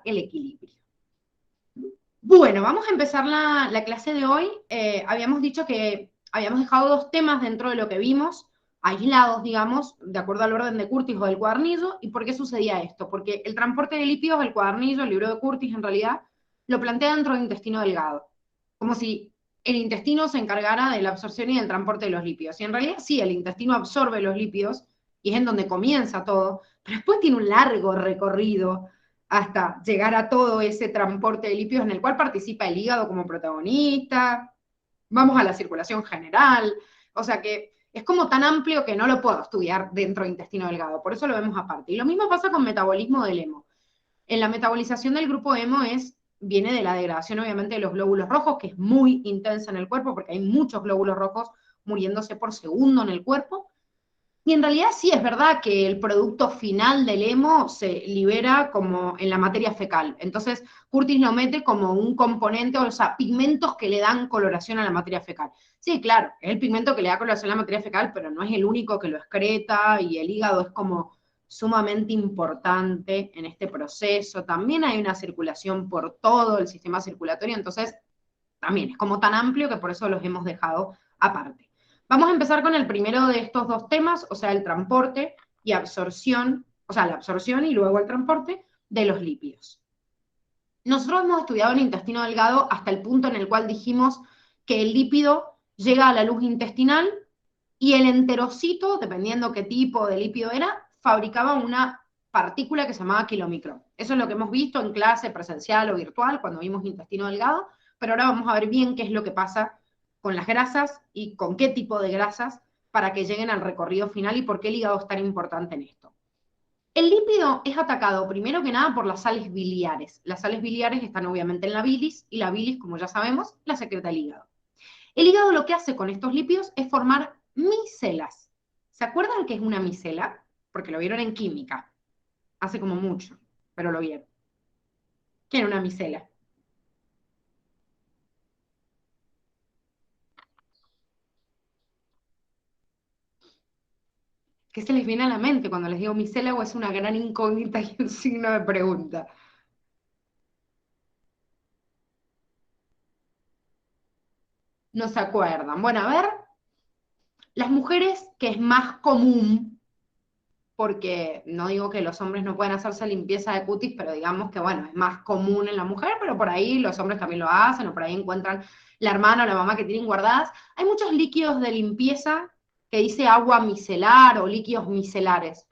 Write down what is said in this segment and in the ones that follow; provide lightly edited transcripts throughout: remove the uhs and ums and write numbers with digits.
el equilibrio. Bueno, vamos a empezar la clase de hoy. Habíamos dicho que habíamos dejado dos temas dentro de lo que vimos, aislados, digamos, de acuerdo al orden de Curtis o del cuadernillo. ¿Y por qué sucedía esto? Porque el transporte de lípidos, el cuadernillo, el libro de Curtis, en realidad, lo plantea dentro del intestino delgado. Como si el intestino se encargara de la absorción y del transporte de los lípidos. Y en realidad sí, el intestino absorbe los lípidos, y es en donde comienza todo, pero después tiene un largo recorrido hasta llegar a todo ese transporte de lípidos en el cual participa el hígado como protagonista, vamos a la circulación general, o sea que es como tan amplio que no lo puedo estudiar dentro del intestino delgado, por eso lo vemos aparte. Y lo mismo pasa con metabolismo del hemo. En la metabolización del grupo hemo viene de la degradación obviamente de los glóbulos rojos, que es muy intensa en el cuerpo porque hay muchos glóbulos rojos muriéndose por segundo en el cuerpo. Y en realidad sí es verdad que el producto final del hemo se libera como en la materia fecal. Entonces, Curtis lo mete como un componente, o sea, pigmentos que le dan coloración a la materia fecal. Sí, claro, es el pigmento que le da coloración a la materia fecal, pero no es el único que lo excreta, y el hígado es como sumamente importante en este proceso. También hay una circulación por todo el sistema circulatorio, entonces también es como tan amplio que por eso los hemos dejado aparte. Vamos a empezar con el primero de estos dos temas, o sea, el transporte y absorción, o sea, la absorción y luego el transporte de los lípidos. Nosotros hemos estudiado el intestino delgado hasta el punto en el cual dijimos que el lípido llega a la luz intestinal y el enterocito, dependiendo qué tipo de lípido era, fabricaba una partícula que se llamaba kilomicrón. Eso es lo que hemos visto en clase presencial o virtual cuando vimos intestino delgado, pero ahora vamos a ver bien qué es lo que pasa con las grasas y con qué tipo de grasas para que lleguen al recorrido final y por qué el hígado es tan importante en esto. El lípido es atacado primero que nada por las sales biliares. Las sales biliares están obviamente en la bilis y la bilis, como ya sabemos, la secreta el hígado. El hígado lo que hace con estos lípidos es formar micelas. ¿Se acuerdan qué es una micela? Porque lo vieron en química, hace como mucho, pero lo vieron. ¿Qué era una micela? ¿Qué se les viene a la mente cuando les digo micela o es una gran incógnita y un signo de pregunta? No se acuerdan. Bueno, a ver, las mujeres, que es más común, porque no digo que los hombres no puedan hacerse limpieza de cutis, pero digamos que, bueno, es más común en la mujer, pero por ahí los hombres también lo hacen, o por ahí encuentran la hermana o la mamá que tienen guardadas. Hay muchos líquidos de limpieza que dice agua micelar o líquidos micelares.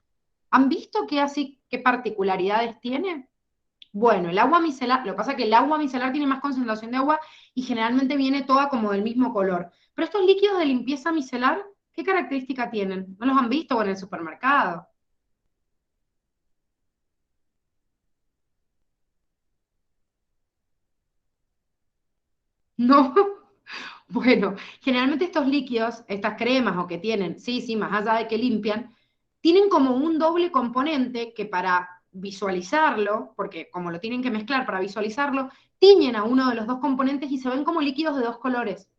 ¿Han visto qué particularidades tiene? Bueno, el agua micelar, lo que pasa es que el agua micelar tiene más concentración de agua y generalmente viene toda como del mismo color. Pero estos líquidos de limpieza micelar, ¿qué característica tienen? ¿No los han visto en el supermercado? No, bueno, generalmente estos líquidos, estas cremas o que tienen, sí, sí, más allá de que limpian, tienen como un doble componente que para visualizarlo, porque como lo tienen que mezclar para visualizarlo, tiñen a uno de los dos componentes y se ven como líquidos de dos colores.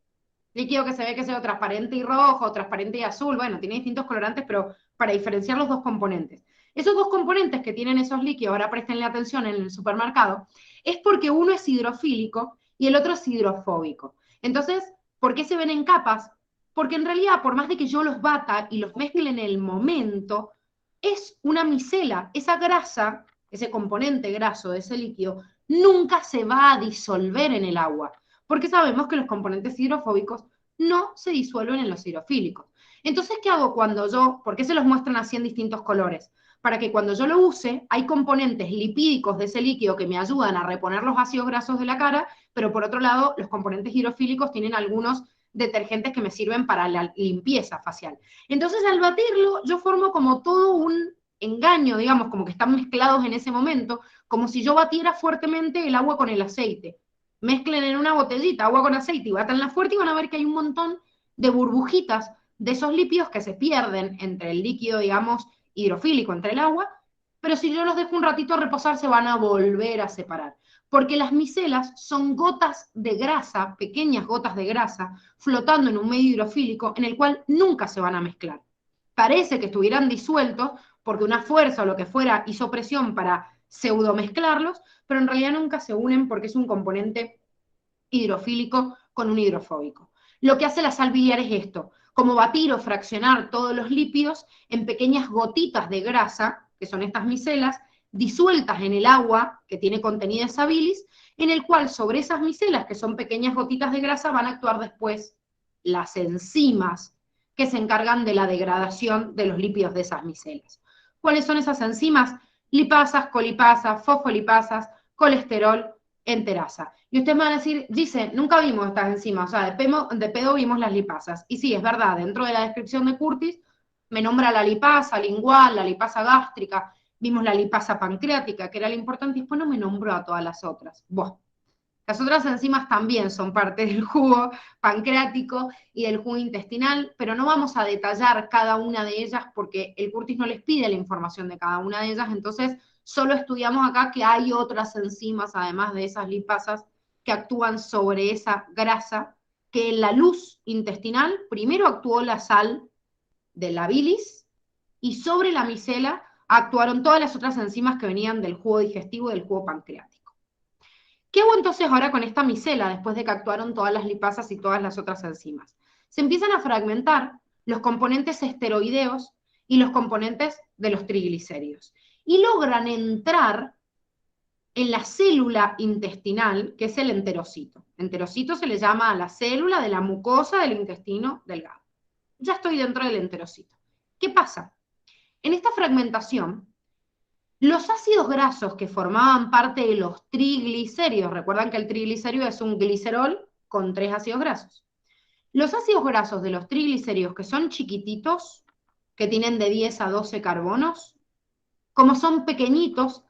Líquido que se ve que sea transparente y rojo, transparente y azul, bueno, tiene distintos colorantes, pero para diferenciar los dos componentes. Esos dos componentes que tienen esos líquidos, ahora prestenle atención en el supermercado, es porque uno es hidrofílico y el otro es hidrofóbico. Entonces, ¿por qué se ven en capas? Porque en realidad, por más de que yo los bata y los mezcle en el momento, es una micela. Esa grasa, ese componente graso de ese líquido, nunca se va a disolver en el agua, porque sabemos que los componentes hidrofóbicos no se disuelven en los hidrofílicos. Entonces, ¿qué hago cuando por qué se los muestran así en distintos colores? Para que cuando yo lo use, hay componentes lipídicos de ese líquido que me ayudan a reponer los ácidos grasos de la cara, pero por otro lado, los componentes hidrofílicos tienen algunos detergentes que me sirven para la limpieza facial. Entonces, al batirlo, yo formo como todo un engaño, digamos, como que están mezclados en ese momento, como si yo batiera fuertemente el agua con el aceite. Mezclen en una botellita agua con aceite y batanla fuerte y van a ver que hay un montón de burbujitas de esos lípidos que se pierden entre el líquido, digamos, hidrofílico, entre el agua, pero si yo los dejo un ratito reposar se van a volver a separar, porque las micelas son gotas de grasa, pequeñas gotas de grasa, flotando en un medio hidrofílico en el cual nunca se van a mezclar. Parece que estuvieran disueltos porque una fuerza o lo que fuera hizo presión para pseudomezclarlos, pero en realidad nunca se unen porque es un componente hidrofílico con un hidrofóbico. Lo que hace la sal biliar es esto, como batir o fraccionar todos los lípidos en pequeñas gotitas de grasa, que son estas micelas, disueltas en el agua que tiene contenida esa bilis, en el cual sobre esas micelas, que son pequeñas gotitas de grasa, van a actuar después las enzimas que se encargan de la degradación de los lípidos de esas micelas. ¿Cuáles son esas enzimas? Lipasas, colipasas, fosfolipasas, colesterol, enterasa. Y ustedes me van a decir, dice, nunca vimos estas enzimas, o sea, de pedo vimos las lipasas. Y sí, es verdad, dentro de la descripción de Curtis me nombra la lipasa lingual, la lipasa gástrica, vimos la lipasa pancreática, que era la importante, y después no me nombró a todas las otras. Bueno, las otras enzimas también son parte del jugo pancreático y del jugo intestinal, pero no vamos a detallar cada una de ellas porque el Curtis no les pide la información de cada una de ellas, entonces solo estudiamos acá que hay otras enzimas, además de esas lipasas, que actúan sobre esa grasa, que en la luz intestinal primero actuó la sal de la bilis y sobre la micela actuaron todas las otras enzimas que venían del jugo digestivo y del jugo pancreático. ¿Qué hago entonces ahora con esta micela después de que actuaron todas las lipasas y todas las otras enzimas? Se empiezan a fragmentar los componentes esteroideos y los componentes de los triglicéridos y logran entrar en la célula intestinal, que es el enterocito. Enterocito se le llama a la célula de la mucosa del intestino delgado. Ya estoy dentro del enterocito. ¿Qué pasa? En esta fragmentación, los ácidos grasos que formaban parte de los triglicéridos, recuerdan que el triglicérido es un glicerol con 3 ácidos grasos. Los ácidos grasos de los triglicéridos, que son chiquititos, que tienen de 10 a 12 carbonos, como son pequeñitos,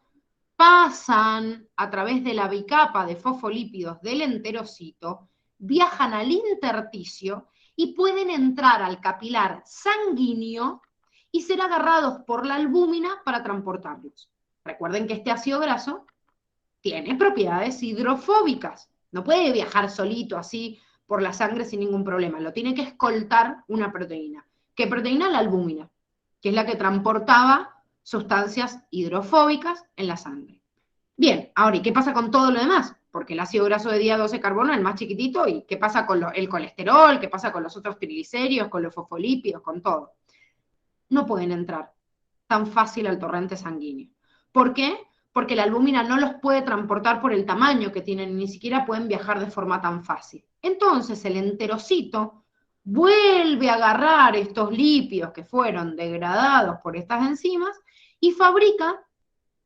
pasan a través de la bicapa de fosfolípidos del enterocito, viajan al intersticio y pueden entrar al capilar sanguíneo y ser agarrados por la albúmina para transportarlos. Recuerden que este ácido graso tiene propiedades hidrofóbicas. No puede viajar solito así por la sangre sin ningún problema. Lo tiene que escoltar una proteína. ¿Qué proteína? La albúmina, que es la que transportaba sustancias hidrofóbicas en la sangre. Bien, ahora, ¿y qué pasa con todo lo demás? Porque el ácido graso de día 12 carbono es el más chiquitito, ¿y qué pasa con el colesterol? ¿Qué pasa con los otros triglicéridos, con los fosfolípidos, con todo? No pueden entrar tan fácil al torrente sanguíneo. ¿Por qué? Porque la albúmina no los puede transportar por el tamaño que tienen, ni siquiera pueden viajar de forma tan fácil. Entonces el enterocito vuelve a agarrar estos lípidos que fueron degradados por estas enzimas y fabrica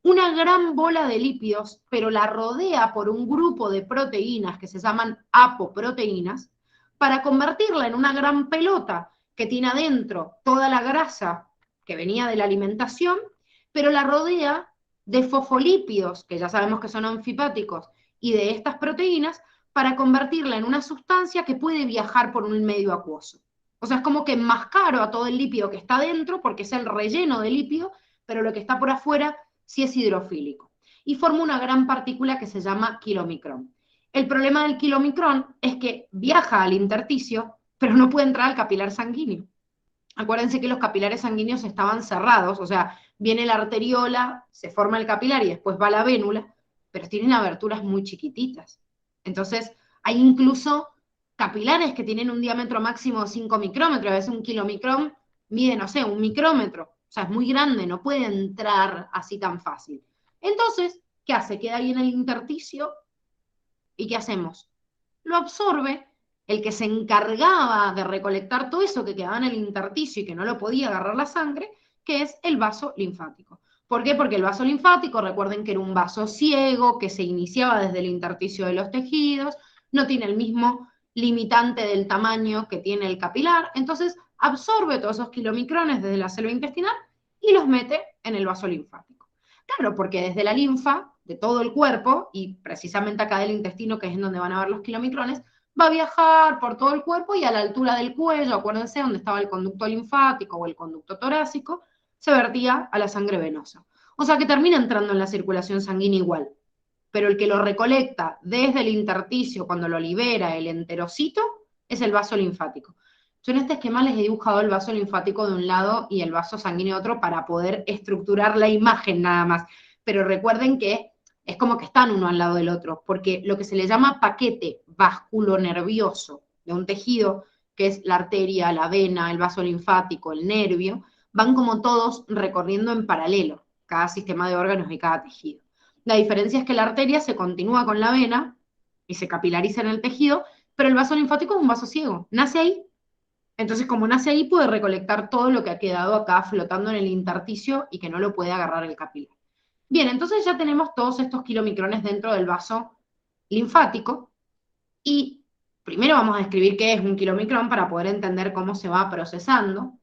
una gran bola de lípidos, pero la rodea por un grupo de proteínas que se llaman apoproteínas, para convertirla en una gran pelota que tiene adentro toda la grasa que venía de la alimentación, pero la rodea de fosfolípidos, que ya sabemos que son anfipáticos, y de estas proteínas, para convertirla en una sustancia que puede viajar por un medio acuoso. O sea, es como que enmascaro a todo el lípido que está dentro, porque es el relleno de lípido, pero lo que está por afuera sí es hidrofílico. Y forma una gran partícula que se llama kilomicrón. El problema del kilomicrón es que viaja al intersticio, pero no puede entrar al capilar sanguíneo. Acuérdense que los capilares sanguíneos estaban cerrados, o sea, viene la arteriola, se forma el capilar y después va la vénula, pero tienen aberturas muy chiquititas. Entonces, hay incluso capilares que tienen un diámetro máximo de 5 micrómetros, a veces un kilomicrón mide, no sé, 1 micrómetro, o sea, es muy grande, no puede entrar así tan fácil. Entonces, ¿qué hace? Queda ahí en el intersticio, ¿y qué hacemos? Lo absorbe el que se encargaba de recolectar todo eso que quedaba en el intersticio y que no lo podía agarrar la sangre, que es el vaso linfático. ¿Por qué? Porque el vaso linfático, recuerden que era un vaso ciego, que se iniciaba desde el intersticio de los tejidos, no tiene el mismo limitante del tamaño que tiene el capilar, entonces absorbe todos esos kilomicrones desde la célula intestinal y los mete en el vaso linfático. Claro, porque desde la linfa, de todo el cuerpo, y precisamente acá del intestino, que es en donde van a ver los kilomicrones, va a viajar por todo el cuerpo y a la altura del cuello, acuérdense, donde estaba el conducto linfático o el conducto torácico, se vertía a la sangre venosa. O sea que termina entrando en la circulación sanguínea igual. Pero el que lo recolecta desde el intersticio, cuando lo libera el enterocito, es el vaso linfático. Yo en este esquema les he dibujado el vaso linfático de un lado y el vaso sanguíneo de otro para poder estructurar la imagen nada más. pero recuerden que es como que están uno al lado del otro, porque lo que se le llama paquete vasculonervioso de un tejido, que es la arteria, la vena, el vaso linfático, el nervio, van como todos recorriendo en paralelo cada sistema de órganos y cada tejido. La diferencia es que la arteria se continúa con la vena y se capilariza en el tejido, pero el vaso linfático es un vaso ciego, nace ahí. Entonces, como nace ahí, puede recolectar todo lo que ha quedado acá flotando en el intersticio y que no lo puede agarrar el capilar. Bien, entonces ya tenemos todos estos kilomicrones dentro del vaso linfático y primero vamos a describir qué es un kilomicrón para poder entender cómo se va procesando,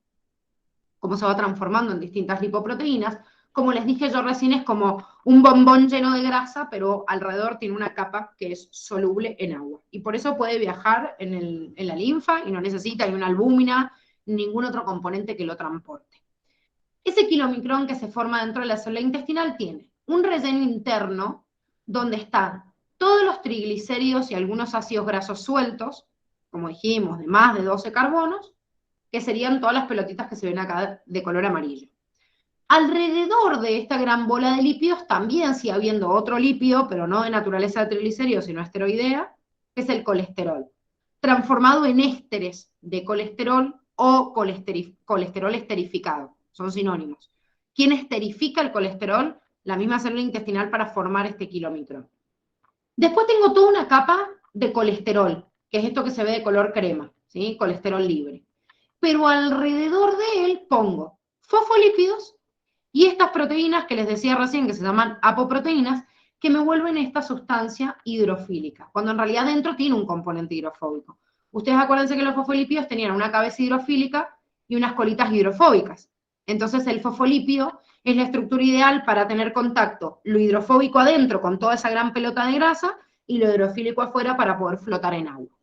cómo se va transformando en distintas lipoproteínas. Como les dije yo recién, es como un bombón lleno de grasa, pero alrededor tiene una capa que es soluble en agua. Y por eso puede viajar en la linfa y no necesita ni una albúmina, ni ningún otro componente que lo transporte. Ese kilomicrón que se forma dentro de la célula intestinal tiene un relleno interno donde están todos los triglicéridos y algunos ácidos grasos sueltos, como dijimos, de más de 12 carbonos, que serían todas las pelotitas que se ven acá de color amarillo. Alrededor de esta gran bola de lípidos también sigue habiendo otro lípido, pero no de naturaleza de triglicéridos, sino esteroidea, que es el colesterol, transformado en ésteres de colesterol o colesterol esterificado, son sinónimos. ¿Quién esterifica el colesterol? La misma célula intestinal para formar este kilomicrón. Después tengo toda una capa de colesterol, que es esto que se ve de color crema, ¿sí? Colesterol libre. Pero alrededor de él pongo fosfolípidos y estas proteínas que les decía recién, que se llaman apoproteínas, que me vuelven esta sustancia hidrofílica, cuando en realidad dentro tiene un componente hidrofóbico. Ustedes acuérdense que los fosfolípidos tenían una cabeza hidrofílica y unas colitas hidrofóbicas. Entonces el fosfolípido es la estructura ideal para tener contacto, lo hidrofóbico adentro con toda esa gran pelota de grasa y lo hidrofílico afuera para poder flotar en agua.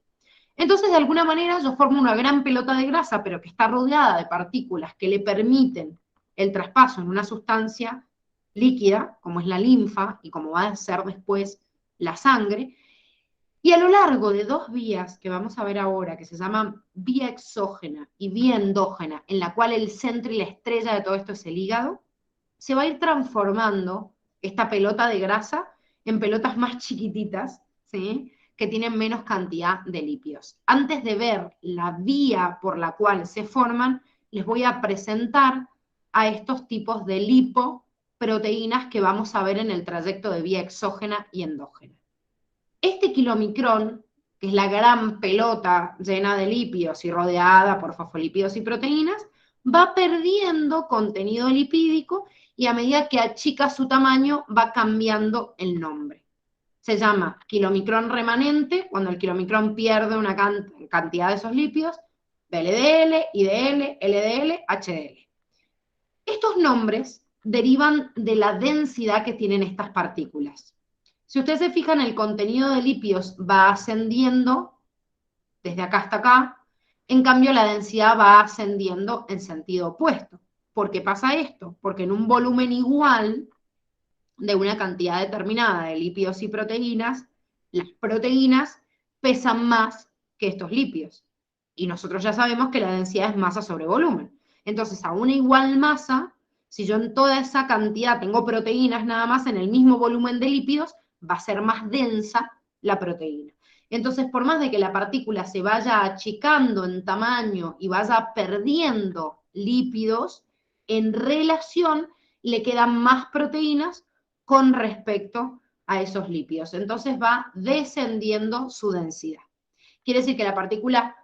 Entonces, de alguna manera, yo formo una gran pelota de grasa, pero que está rodeada de partículas que le permiten el traspaso en una sustancia líquida, como es la linfa y como va a ser después la sangre. Y a lo largo de dos vías que vamos a ver ahora, que se llaman vía exógena y vía endógena, en la cual el centro y la estrella de todo esto es el hígado, se va a ir transformando esta pelota de grasa en pelotas más chiquititas, ¿sí? Que tienen menos cantidad de lípidos. Antes de ver la vía por la cual se forman, les voy a presentar a estos tipos de lipoproteínas que vamos a ver en el trayecto de vía exógena y endógena. Este kilomicrón, que es la gran pelota llena de lípidos y rodeada por fosfolípidos y proteínas, va perdiendo contenido lipídico y a medida que achica su tamaño va cambiando el nombre. Se llama kilomicrón remanente, cuando el kilomicrón pierde una cantidad de esos lípidos, VLDL, IDL, LDL, HDL. Estos nombres derivan de la densidad que tienen estas partículas. Si ustedes se fijan, el contenido de lípidos va ascendiendo desde acá hasta acá, en cambio la densidad va ascendiendo en sentido opuesto. ¿Por qué pasa esto? Porque en un volumen igual de una cantidad determinada de lípidos y proteínas, las proteínas pesan más que estos lípidos. Y nosotros ya sabemos que la densidad es masa sobre volumen. Entonces, a una igual masa, si yo en toda esa cantidad tengo proteínas nada más en el mismo volumen de lípidos, va a ser más densa la proteína. Entonces, por más de que la partícula se vaya achicando en tamaño y vaya perdiendo lípidos, en relación le quedan más proteínas con respecto a esos lípidos. Entonces va descendiendo su densidad. Quiere decir que la partícula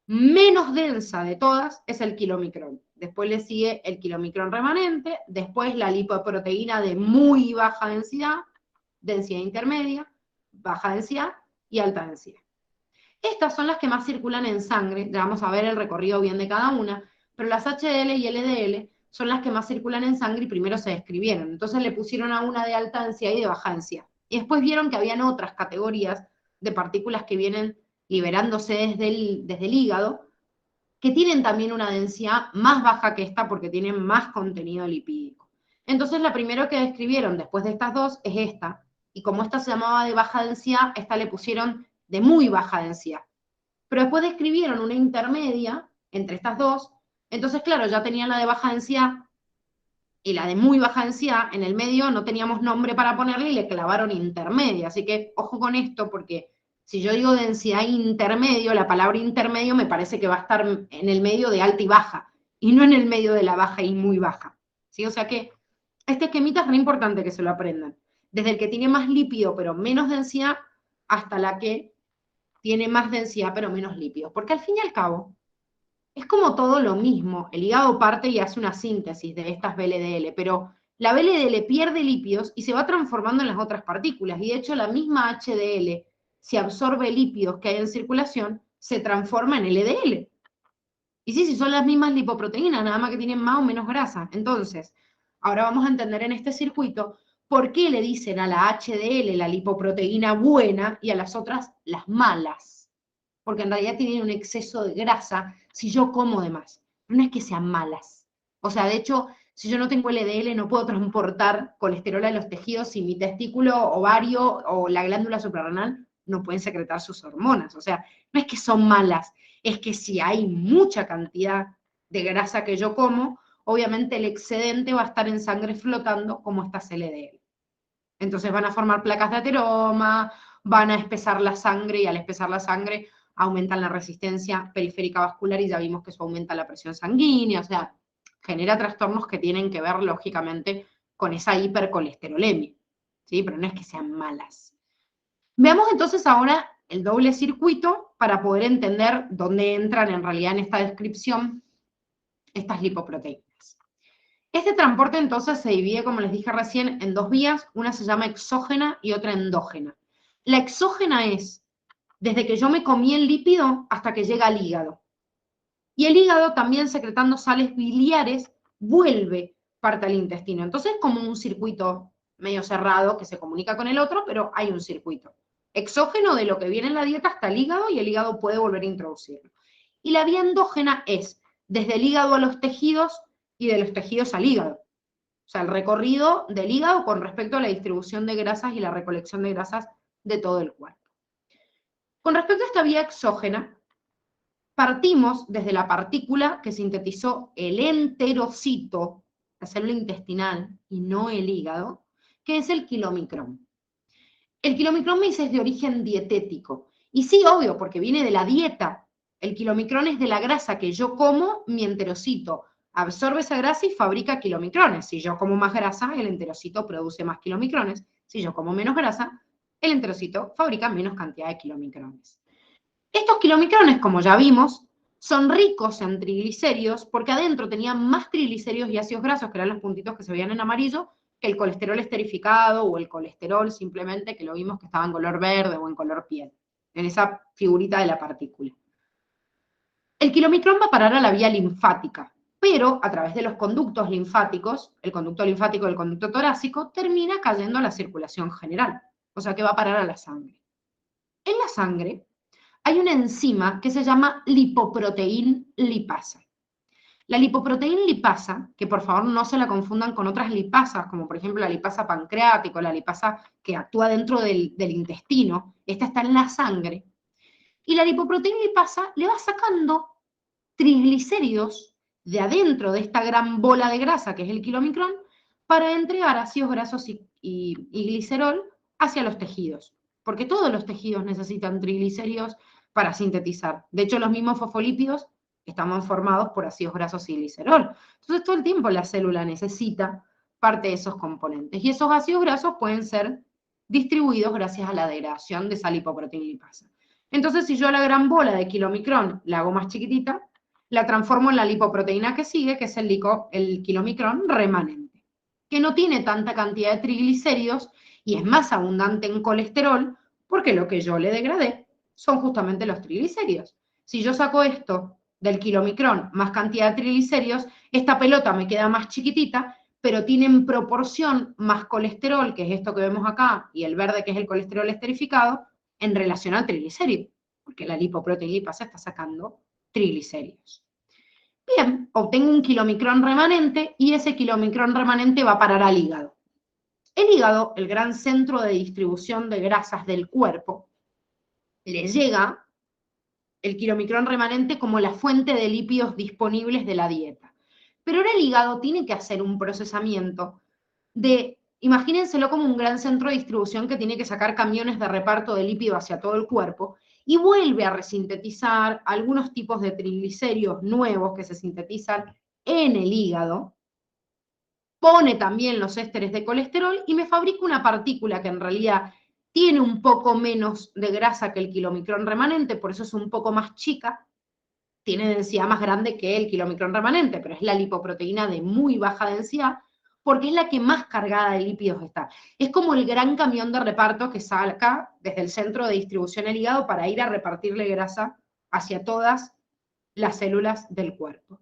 menos densa de todas es el kilomicrón. Después le sigue el kilomicrón remanente, después la lipoproteína de muy baja densidad, densidad intermedia, baja densidad y alta densidad. Estas son las que más circulan en sangre, ya vamos a ver el recorrido bien de cada una, pero las HDL y LDL son las que más circulan en sangre y primero se describieron. Entonces le pusieron a una de alta densidad y de baja densidad. Y después vieron que habían otras categorías de partículas que vienen liberándose desde el hígado, que tienen también una densidad más baja que esta porque tienen más contenido lipídico. Entonces la primera que describieron después de estas dos es esta. Y como esta se llamaba de baja densidad, esta le pusieron de muy baja densidad. Pero después describieron una intermedia entre estas dos, entonces claro, ya tenían la de baja densidad, y la de muy baja densidad, en el medio no teníamos nombre para ponerle y le clavaron intermedia. Así que ojo con esto, porque si yo digo densidad intermedio, la palabra intermedio me parece que va a estar en el medio de alta y baja, y no en el medio de la baja y muy baja. ¿Sí? O sea que este esquemita es muy importante que se lo aprendan. Desde el que tiene más lípido pero menos densidad, hasta la que tiene más densidad pero menos lípidos. Porque al fin y al cabo, es como todo lo mismo. El hígado parte y hace una síntesis de estas VLDL, pero la VLDL pierde lípidos y se va transformando en las otras partículas. Y de hecho, la misma HDL, si absorbe lípidos que hay en circulación, se transforma en LDL. Y sí, si son las mismas lipoproteínas, nada más que tienen más o menos grasa. Entonces, ahora vamos a entender en este circuito por qué le dicen a la HDL la lipoproteína buena y a las otras las malas. Porque en realidad tienen un exceso de grasa si yo como de más. No es que sean malas. O sea, de hecho, si yo no tengo LDL, no puedo transportar colesterol a los tejidos si mi testículo, ovario o la glándula suprarrenal no pueden secretar sus hormonas. O sea, no es que son malas, es que si hay mucha cantidad de grasa que yo como, obviamente el excedente va a estar en sangre flotando como estas LDL. Entonces van a formar placas de ateroma, van a espesar la sangre y al espesar la sangre aumentan la resistencia periférica vascular y ya vimos que eso aumenta la presión sanguínea, o sea, genera trastornos que tienen que ver lógicamente con esa hipercolesterolemia, ¿sí? Pero no es que sean malas. Veamos entonces ahora el doble circuito para poder entender dónde entran en realidad en esta descripción estas lipoproteínas. Este transporte entonces se divide, como les dije recién, en dos vías. Una se llama exógena y otra endógena. La exógena es desde que yo me comí el lípido hasta que llega al hígado. Y el hígado también secretando sales biliares vuelve parte al intestino. Entonces es como un circuito medio cerrado que se comunica con el otro, pero hay un circuito. Exógeno de lo que viene en la dieta hasta el hígado y el hígado puede volver a introducirlo. Y la vía endógena es desde el hígado a los tejidos y de los tejidos al hígado. O sea, el recorrido del hígado con respecto a la distribución de grasas y la recolección de grasas de todo el cuerpo. Con respecto a esta vía exógena, partimos desde la partícula que sintetizó el enterocito, la célula intestinal, y no el hígado, que es el kilomicrón. El kilomicrón me dice es de origen dietético. Y sí, obvio, porque viene de la dieta. El kilomicrón es de la grasa que yo como, mi enterocito absorbe esa grasa y fabrica kilomicrones. Si yo como más grasa, el enterocito produce más kilomicrones. Si yo como menos grasa, el enterocito fabrica menos cantidad de kilomicrones. Estos kilomicrones, como ya vimos, son ricos en triglicéridos porque adentro tenían más triglicéridos y ácidos grasos, que eran los puntitos que se veían en amarillo, que el colesterol esterificado o el colesterol simplemente, que lo vimos que estaba en color verde o en color piel, en esa figurita de la partícula. El kilomicrón va a parar a la vía linfática, pero a través de los conductos linfáticos, el conducto linfático y el conducto torácico, termina cayendo a la circulación general, o sea que va a parar a la sangre. En la sangre hay una enzima que se llama lipoproteína lipasa. La lipoproteína lipasa, que por favor no se la confundan con otras lipasas, como por ejemplo la lipasa pancreática, la lipasa que actúa dentro del intestino, esta está en la sangre. Y la lipoproteína lipasa le va sacando triglicéridos de adentro de esta gran bola de grasa que es el kilomicrón para entregar ácidos grasos y glicerol hacia los tejidos. Porque todos los tejidos necesitan triglicéridos para sintetizar. De hecho, los mismos fosfolípidos están formados por ácidos grasos y glicerol. Entonces, todo el tiempo la célula necesita parte de esos componentes. Y esos ácidos grasos pueden ser distribuidos gracias a la degradación de esa lipoproteína lipasa. Entonces, si yo la gran bola de kilomicrón la hago más chiquitita, la transformo en la lipoproteína que sigue, que es el kilomicrón remanente, que no tiene tanta cantidad de triglicéridos y es más abundante en colesterol, porque lo que yo le degradé son justamente los triglicéridos. Si yo saco esto del kilomicrón más cantidad de triglicéridos, esta pelota me queda más chiquitita, pero tiene en proporción más colesterol, que es esto que vemos acá, y el verde, que es el colesterol esterificado, en relación al triglicérido, porque la lipoproteína lipasa está sacando triglicéridos. Bien, obtengo un kilomicrón remanente y ese kilomicrón remanente va a parar al hígado. El hígado, el gran centro de distribución de grasas del cuerpo, le llega el kilomicrón remanente como la fuente de lípidos disponibles de la dieta. Pero ahora el hígado tiene que hacer un procesamiento imagínenselo como un gran centro de distribución que tiene que sacar camiones de reparto de lípido hacia todo el cuerpo y vuelve a resintetizar algunos tipos de triglicéridos nuevos que se sintetizan en el hígado, pone también los ésteres de colesterol y me fabrica una partícula que en realidad tiene un poco menos de grasa que el kilomicrón remanente, por eso es un poco más chica, tiene densidad más grande que el kilomicrón remanente, pero es la lipoproteína de muy baja densidad, porque es la que más cargada de lípidos está. Es como el gran camión de reparto que saca desde el centro de distribución del hígado para ir a repartirle grasa hacia todas las células del cuerpo.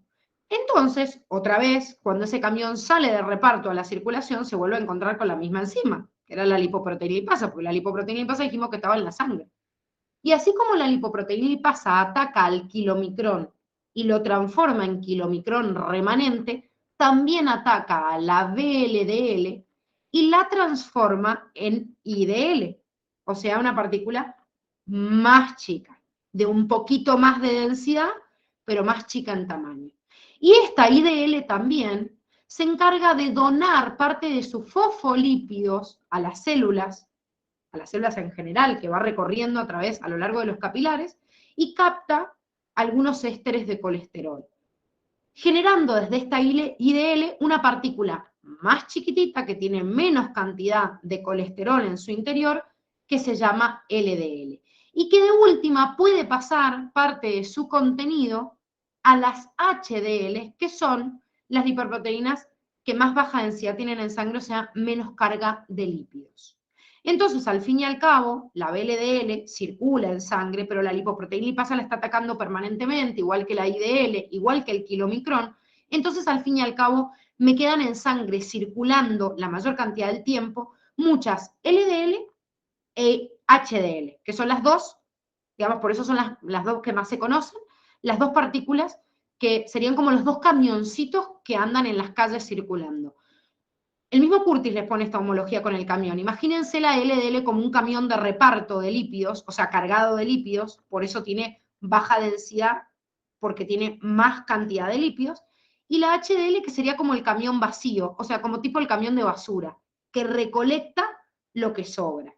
Entonces, otra vez, cuando ese camión sale de reparto a la circulación, se vuelve a encontrar con la misma enzima, que era la lipoproteína lipasa, porque la lipoproteína lipasa dijimos que estaba en la sangre. Y así como la lipoproteína lipasa ataca al kilomicrón y lo transforma en kilomicrón remanente, también ataca a la VLDL y la transforma en IDL, o sea, una partícula más chica, de un poquito más de densidad, pero más chica en tamaño. Y esta IDL también se encarga de donar parte de sus fosfolípidos a las células en general, que va recorriendo a lo largo de los capilares, y capta algunos ésteres de colesterol, generando desde esta IDL una partícula más chiquitita que tiene menos cantidad de colesterol en su interior, que se llama LDL, y que de última puede pasar parte de su contenido a las HDL, que son las lipoproteínas que más baja densidad tienen en sangre, o sea, menos carga de lípidos. Entonces, al fin y al cabo, la VLDL circula en sangre, pero la lipoproteína lipasa la está atacando permanentemente, igual que la IDL, igual que el kilomicrón. Entonces, al fin y al cabo, me quedan en sangre circulando la mayor cantidad del tiempo muchas LDL e HDL, que son las dos, digamos, por eso son las dos que más se conocen, las dos partículas que serían como los dos camioncitos que andan en las calles circulando. El mismo Curtis les pone esta homología con el camión. Imagínense la LDL como un camión de reparto de lípidos, o sea, cargado de lípidos, por eso tiene baja densidad, porque tiene más cantidad de lípidos, y la HDL que sería como el camión vacío, o sea, como tipo el camión de basura, que recolecta lo que sobra.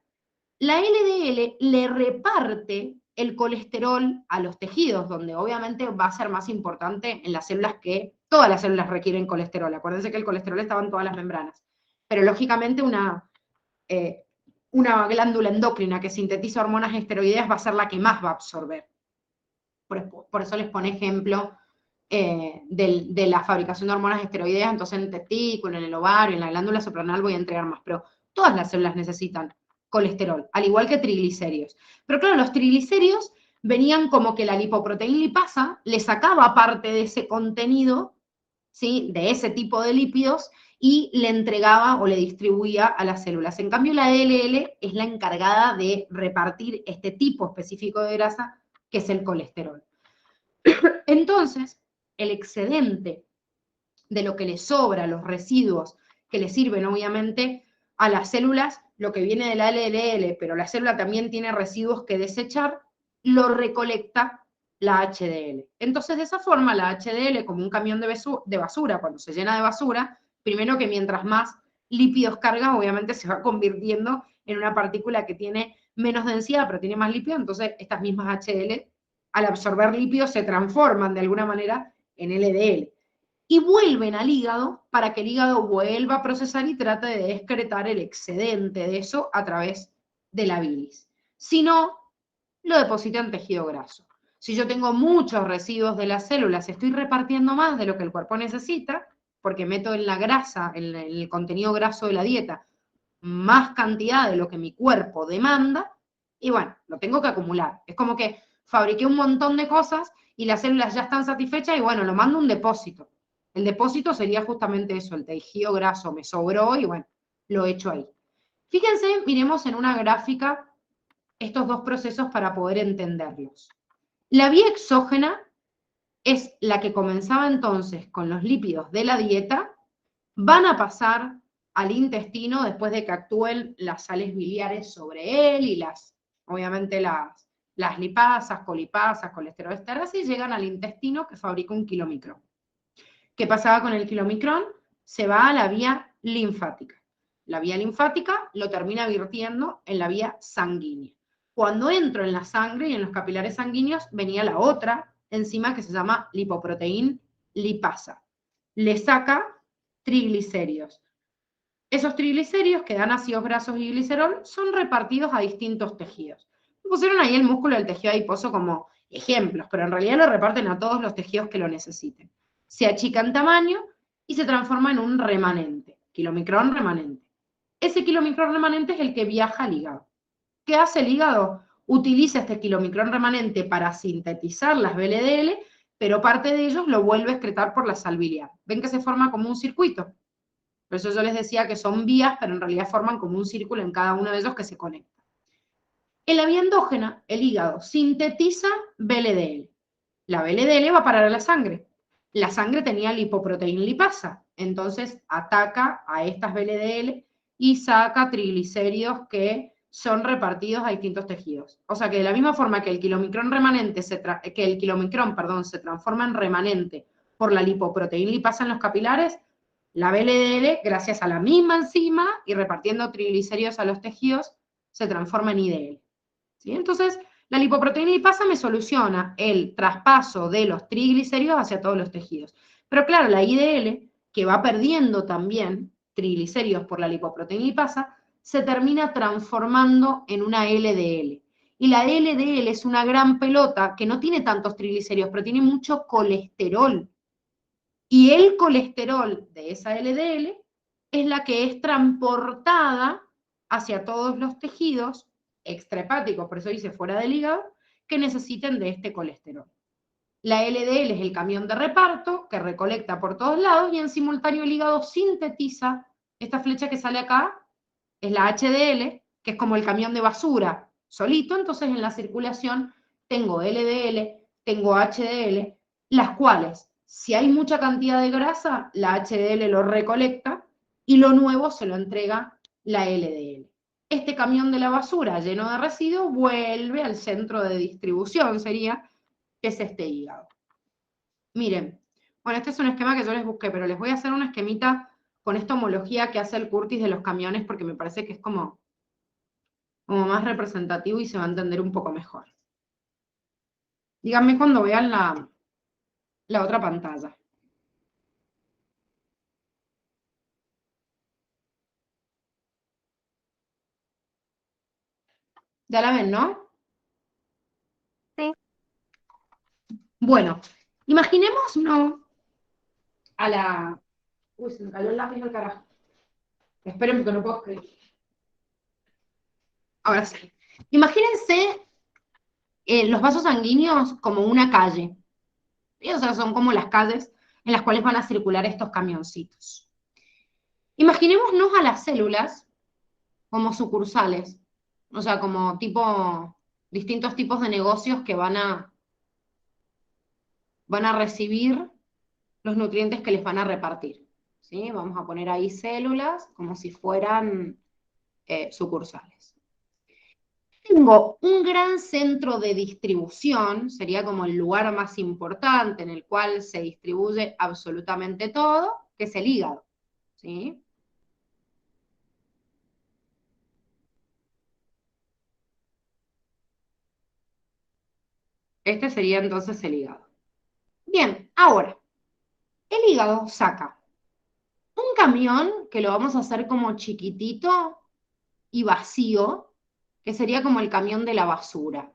La LDL le reparte el colesterol a los tejidos, donde obviamente va a ser más importante en las células que todas las células requieren colesterol. Acuérdense que el colesterol estaba en todas las membranas. Pero lógicamente una glándula endocrina que sintetiza hormonas esteroideas va a ser la que más va a absorber. Por eso les pone ejemplo de la fabricación de hormonas esteroideas, entonces en el testículo, en el ovario, en la glándula suprarrenal voy a entregar más, pero todas las células necesitan colesterol, al igual que triglicéridos. Pero claro, los triglicéridos venían como que la lipoproteína lipasa le sacaba parte de ese contenido, ¿sí?, de ese tipo de lípidos, y le entregaba o le distribuía a las células. En cambio, la DLL es la encargada de repartir este tipo específico de grasa, que es el colesterol. Entonces, el excedente de lo que le sobra, los residuos que le sirven obviamente a las células, lo que viene de la LDL, pero la célula también tiene residuos que desechar, lo recolecta la HDL. Entonces, de esa forma, la HDL, como un camión de basura, cuando se llena de basura, primero que mientras más lípidos carga, obviamente se va convirtiendo en una partícula que tiene menos densidad, pero tiene más lípidos, entonces estas mismas HDL, al absorber lípidos, se transforman de alguna manera en LDL y vuelven al hígado para que el hígado vuelva a procesar y trate de excretar el excedente de eso a través de la bilis. Si no, lo deposita en tejido graso. Si yo tengo muchos residuos de las células, estoy repartiendo más de lo que el cuerpo necesita, porque meto en la grasa, en el contenido graso de la dieta, más cantidad de lo que mi cuerpo demanda, y bueno, lo tengo que acumular. Es como que fabriqué un montón de cosas y las células ya están satisfechas y bueno, lo mando a un depósito. El depósito sería justamente eso, el tejido graso me sobró y bueno, lo he hecho ahí. Fíjense, miremos en una gráfica estos dos procesos para poder entenderlos. La vía exógena es la que comenzaba entonces con los lípidos de la dieta, van a pasar al intestino después de que actúen las sales biliares sobre él y obviamente las lipasas, colipasas, colesterol esterasa y llegan al intestino que fabrica un kilomicrón. ¿Qué pasaba con el kilomicrón? Se va a la vía linfática. La vía linfática lo termina virtiendo en la vía sanguínea. Cuando entro en la sangre y en los capilares sanguíneos, venía la otra enzima que se llama lipoproteína lipasa. Le saca triglicéridos. Esos triglicéridos que dan ácidos grasos y glicerol son repartidos a distintos tejidos. Pusieron ahí el músculo del tejido adiposo como ejemplos, pero en realidad lo reparten a todos los tejidos que lo necesiten. Se achica en tamaño y se transforma en un remanente, kilomicrón remanente. Ese kilomicrón remanente es el que viaja al hígado. ¿Qué hace el hígado? Utiliza este kilomicrón remanente para sintetizar las VLDL, pero parte de ellos lo vuelve a excretar por la sal biliar. ¿Ven que se forma como un circuito? Por eso yo les decía que son vías, pero en realidad forman como un círculo en cada uno de ellos que se conecta. En la vía endógena, el hígado sintetiza VLDL. La VLDL va a parar a la sangre. La sangre tenía lipoproteína lipasa, entonces ataca a estas VLDL y saca triglicéridos que son repartidos a distintos tejidos. O sea que de la misma forma que el kilomicrón remanente se transforma en remanente por la lipoproteína lipasa en los capilares, la VLDL, gracias a la misma enzima y repartiendo triglicéridos a los tejidos, se transforma en IDL. ¿Sí? Entonces, la lipoproteína lipasa me soluciona el traspaso de los triglicéridos hacia todos los tejidos. Pero claro, la IDL, que va perdiendo también triglicéridos por la lipoproteína lipasa, se termina transformando en una LDL. Y la LDL es una gran pelota que no tiene tantos triglicéridos, pero tiene mucho colesterol. Y el colesterol de esa LDL es la que es transportada hacia todos los tejidos extrahepáticos, por eso dice fuera del hígado, que necesiten de este colesterol. La LDL es el camión de reparto que recolecta por todos lados y en simultáneo el hígado sintetiza esta flecha que sale acá, es la HDL, que es como el camión de basura solito, entonces en la circulación tengo LDL, tengo HDL, las cuales, si hay mucha cantidad de grasa, la HDL lo recolecta y lo nuevo se lo entrega la LDL. Este camión de la basura lleno de residuos vuelve al centro de distribución, sería, que es este hígado. Miren, bueno, este es un esquema que yo les busqué, pero les voy a hacer una esquemita con esta homología que hace el Curtis de los camiones porque me parece que es como más representativo y se va a entender un poco mejor. Díganme cuando vean la otra pantalla. Ya la ven, ¿no? Sí. Bueno, imaginemos, ¿no? A la... Uy, se me cayó el lápiz del carajo. Esperen porque no puedo escribir. Ahora sí. Imagínense los vasos sanguíneos como una calle. ¿Sí? O sea, son como las calles en las cuales van a circular estos camioncitos. Imaginémonos a las células como sucursales, o sea, como distintos tipos de negocios que van a recibir los nutrientes que les van a repartir. ¿Sí? Vamos a poner ahí células como si fueran sucursales. Tengo un gran centro de distribución, sería como el lugar más importante en el cual se distribuye absolutamente todo, que es el hígado. ¿Sí? Este sería entonces el hígado. Bien, ahora, el hígado saca un camión que lo vamos a hacer como chiquitito y vacío, que sería como el camión de la basura.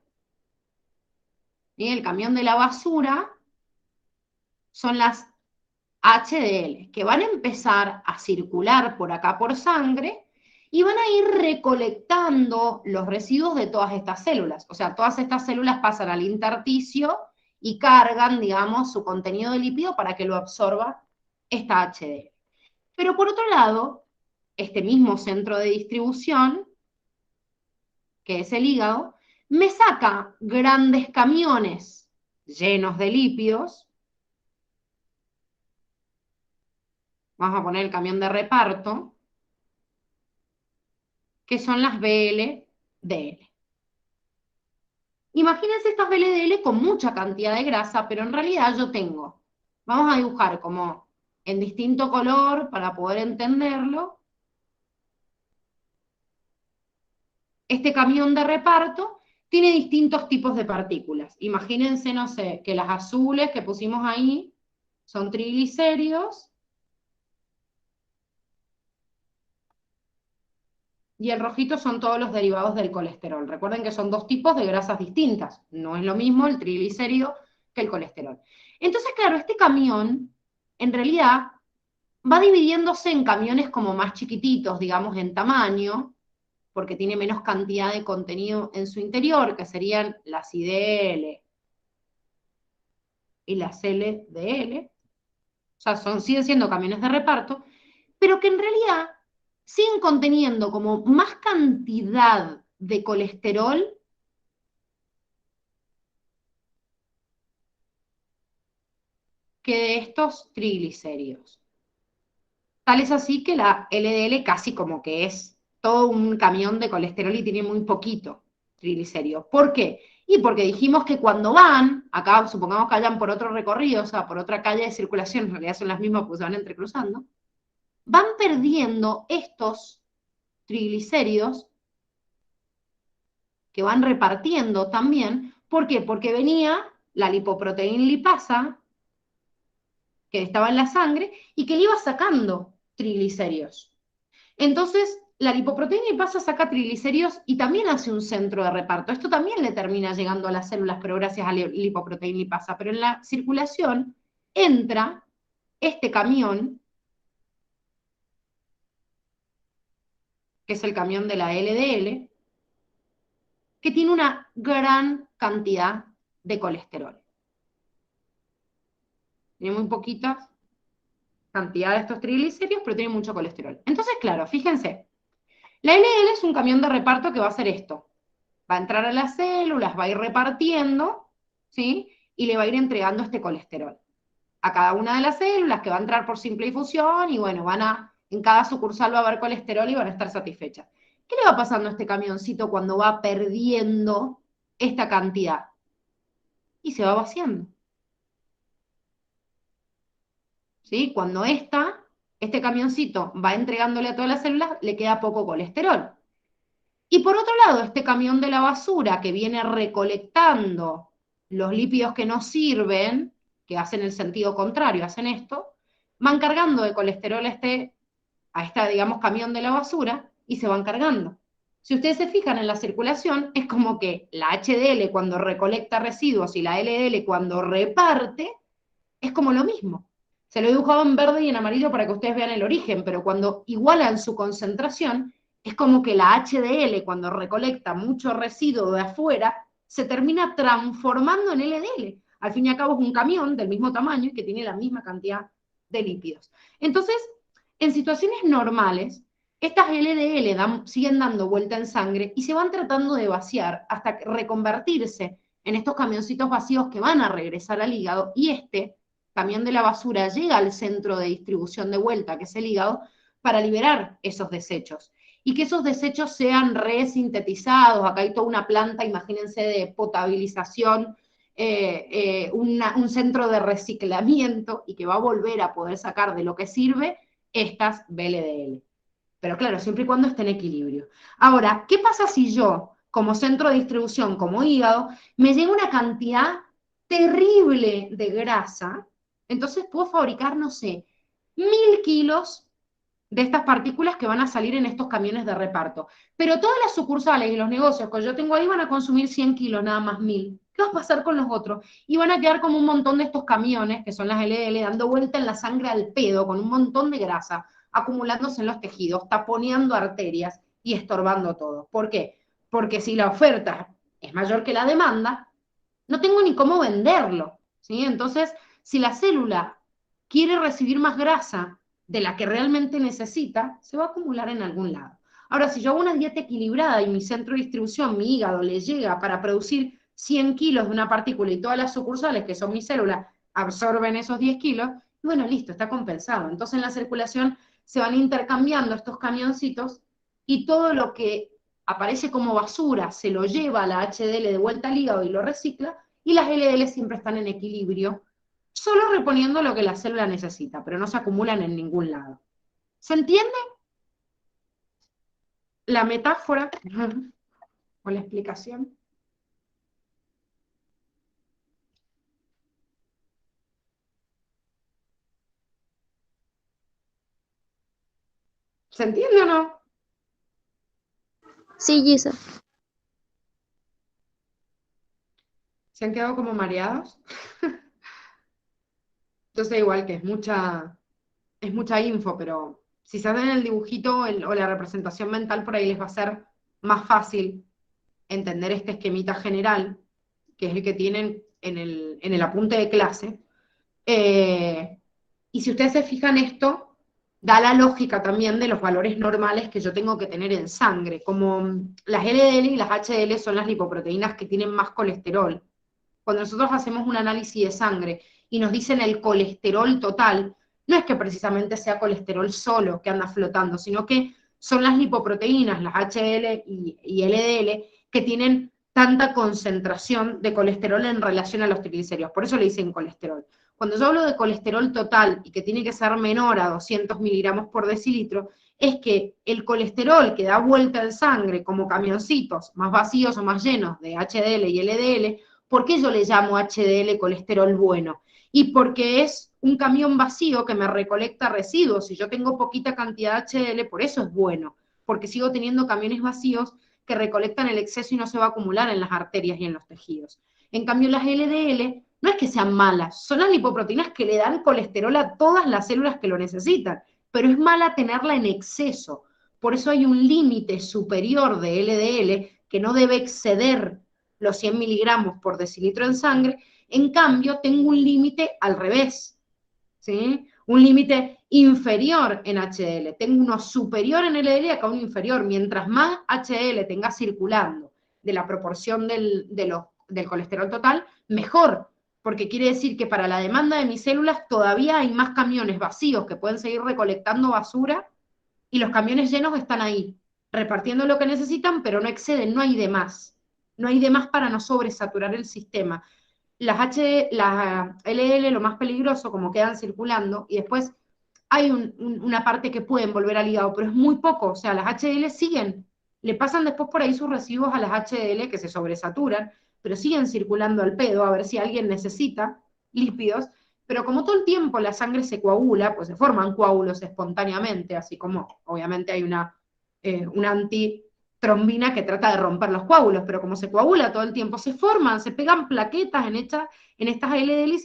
¿Sí? El camión de la basura son las HDL, que van a empezar a circular por acá por sangre y van a ir recolectando los residuos de todas estas células. O sea, todas estas células pasan al intersticio y cargan, digamos, su contenido de lípido para que lo absorba esta HDL. Pero por otro lado, este mismo centro de distribución, que es el hígado, me saca grandes camiones llenos de lípidos. Vamos a poner el camión de reparto, que son las VLDL. Imagínense estas VLDL con mucha cantidad de grasa, pero en realidad yo tengo, vamos a dibujar como en distinto color para poder entenderlo. Este camión de reparto tiene distintos tipos de partículas. Imagínense, no sé, que las azules que pusimos ahí son triglicéridos y el rojito son todos los derivados del colesterol. Recuerden que son dos tipos de grasas distintas. No es lo mismo el triglicérido que el colesterol. Entonces, claro, este camión, en realidad, va dividiéndose en camiones como más chiquititos, digamos, en tamaño, porque tiene menos cantidad de contenido en su interior, que serían las IDL y las LDL. O sea, siguen siendo camiones de reparto, pero que en realidad siguen conteniendo como más cantidad de colesterol que de estos triglicéridos. Tal es así que la LDL casi como que es todo un camión de colesterol y tiene muy poquito triglicéridos. ¿Por qué? Y porque dijimos que cuando van, acá supongamos que vayan por otro recorrido, o sea, por otra calle de circulación, en realidad son las mismas porque se van entrecruzando, van perdiendo estos triglicéridos que van repartiendo también. ¿Por qué? Porque venía la lipoproteína lipasa, que estaba en la sangre, y que le iba sacando triglicéridos. Entonces, la lipoproteína lipasa saca triglicéridos y también hace un centro de reparto. Esto también le termina llegando a las células, pero gracias a la lipoproteína lipasa. Pero en la circulación entra este camión, que es el camión de la LDL, que tiene una gran cantidad de colesterol. Tiene muy poquita cantidad de estos triglicéridos, pero tiene mucho colesterol. Entonces, claro, fíjense, la LDL es un camión de reparto que va a hacer esto. Va a entrar a las células, va a ir repartiendo, ¿sí? Y le va a ir entregando este colesterol a cada una de las células que va a entrar por simple difusión y bueno, en cada sucursal va a haber colesterol y van a estar satisfechas. ¿Qué le va pasando a este camioncito cuando va perdiendo esta cantidad? Y se va vaciando, ¿sí? Cuando este camioncito va entregándole a todas las células, le queda poco colesterol. Y por otro lado, este camión de la basura que viene recolectando los lípidos que no sirven, que hacen el sentido contrario, hacen esto, van cargando de colesterol a este, digamos, camión de la basura y se van cargando. Si ustedes se fijan en la circulación, es como que la HDL cuando recolecta residuos y la LDL cuando reparte, es como lo mismo. Se lo he dibujado en verde y en amarillo para que ustedes vean el origen, pero cuando igualan su concentración, es como que la HDL, cuando recolecta mucho residuo de afuera, se termina transformando en LDL. Al fin y al cabo es un camión del mismo tamaño y que tiene la misma cantidad de lípidos. Entonces, en situaciones normales, estas LDL siguen dando vuelta en sangre y se van tratando de vaciar hasta reconvertirse en estos camioncitos vacíos que van a regresar al hígado y este camión de la basura llega al centro de distribución de vuelta, que es el hígado, para liberar esos desechos. Y que esos desechos sean resintetizados. Acá hay toda una planta, imagínense, de potabilización, un centro de reciclamiento y que va a volver a poder sacar de lo que sirve estas BLDL. Pero claro, siempre y cuando esté en equilibrio. Ahora, ¿qué pasa si yo, como centro de distribución, como hígado, me llega una cantidad terrible de grasa? Entonces puedo fabricar, no sé, 1000 kilos de estas partículas que van a salir en estos camiones de reparto. Pero todas las sucursales y los negocios que yo tengo ahí van a consumir 100 kilos, nada más 1000. ¿Qué va a pasar con los otros? Y van a quedar como un montón de estos camiones, que son las LDL, dando vuelta en la sangre al pedo, con un montón de grasa, acumulándose en los tejidos, taponeando arterias y estorbando todo. ¿Por qué? Porque si la oferta es mayor que la demanda, no tengo ni cómo venderlo, ¿sí? Entonces, si la célula quiere recibir más grasa de la que realmente necesita, se va a acumular en algún lado. Ahora, si yo hago una dieta equilibrada y mi centro de distribución, mi hígado, le llega para producir 100 kilos de una partícula y todas las sucursales, que son mis células, absorben esos 10 kilos, bueno, listo, está compensado. Entonces en la circulación se van intercambiando estos camioncitos y todo lo que aparece como basura se lo lleva a la HDL de vuelta al hígado y lo recicla, y las LDL siempre están en equilibrio solo reponiendo lo que la célula necesita, pero no se acumulan en ningún lado. ¿Se entiende la metáfora o la explicación? ¿Se entiende o no? Sí, Gisa. ¿Se han quedado como mareados? Entonces igual que es mucha info, pero si se hacen el dibujito o la representación mental, por ahí les va a ser más fácil entender este esquemita general, que es el que tienen en el apunte de clase. Y si ustedes se fijan esto, da la lógica también de los valores normales que yo tengo que tener en sangre, como las LDL y las HDL son las lipoproteínas que tienen más colesterol. Cuando nosotros hacemos un análisis de sangre y nos dicen el colesterol total, no es que precisamente sea colesterol solo que anda flotando, sino que son las lipoproteínas, las HDL y LDL, que tienen tanta concentración de colesterol en relación a los triglicéridos. Por eso le dicen colesterol. Cuando yo hablo de colesterol total y que tiene que ser menor a 200 miligramos por decilitro, es que el colesterol que da vuelta en sangre como camioncitos, más vacíos o más llenos de HDL y LDL, ¿por qué yo le llamo HDL colesterol bueno? Y porque es un camión vacío que me recolecta residuos. Si yo tengo poquita cantidad de HDL, por eso es bueno, porque sigo teniendo camiones vacíos que recolectan el exceso y no se va a acumular en las arterias y en los tejidos. En cambio, las LDL no es que sean malas, son las lipoproteínas que le dan colesterol a todas las células que lo necesitan, pero es mala tenerla en exceso. Por eso hay un límite superior de LDL que no debe exceder los 100 miligramos por decilitro en sangre. En cambio, tengo un límite al revés, ¿sí? Un límite inferior en HDL. Tengo uno superior en LDL y acá uno inferior. Mientras más HDL tenga circulando de la proporción del colesterol total, mejor, porque quiere decir que para la demanda de mis células todavía hay más camiones vacíos que pueden seguir recolectando basura y los camiones llenos están ahí, repartiendo lo que necesitan, pero no exceden, no hay de más. No hay de más para no sobresaturar el sistema. Las LL, lo más peligroso, como quedan circulando, y después hay una parte que pueden volver al hígado, pero es muy poco, o sea, las HDL siguen, le pasan después por ahí sus residuos a las HDL que se sobresaturan, pero siguen circulando al pedo a ver si alguien necesita lípidos, pero como todo el tiempo la sangre se coagula, pues se forman coágulos espontáneamente, así como obviamente hay una antitrombina que trata de romper los coágulos, pero como se coagula todo el tiempo, se forman, se pegan plaquetas en estas LDL y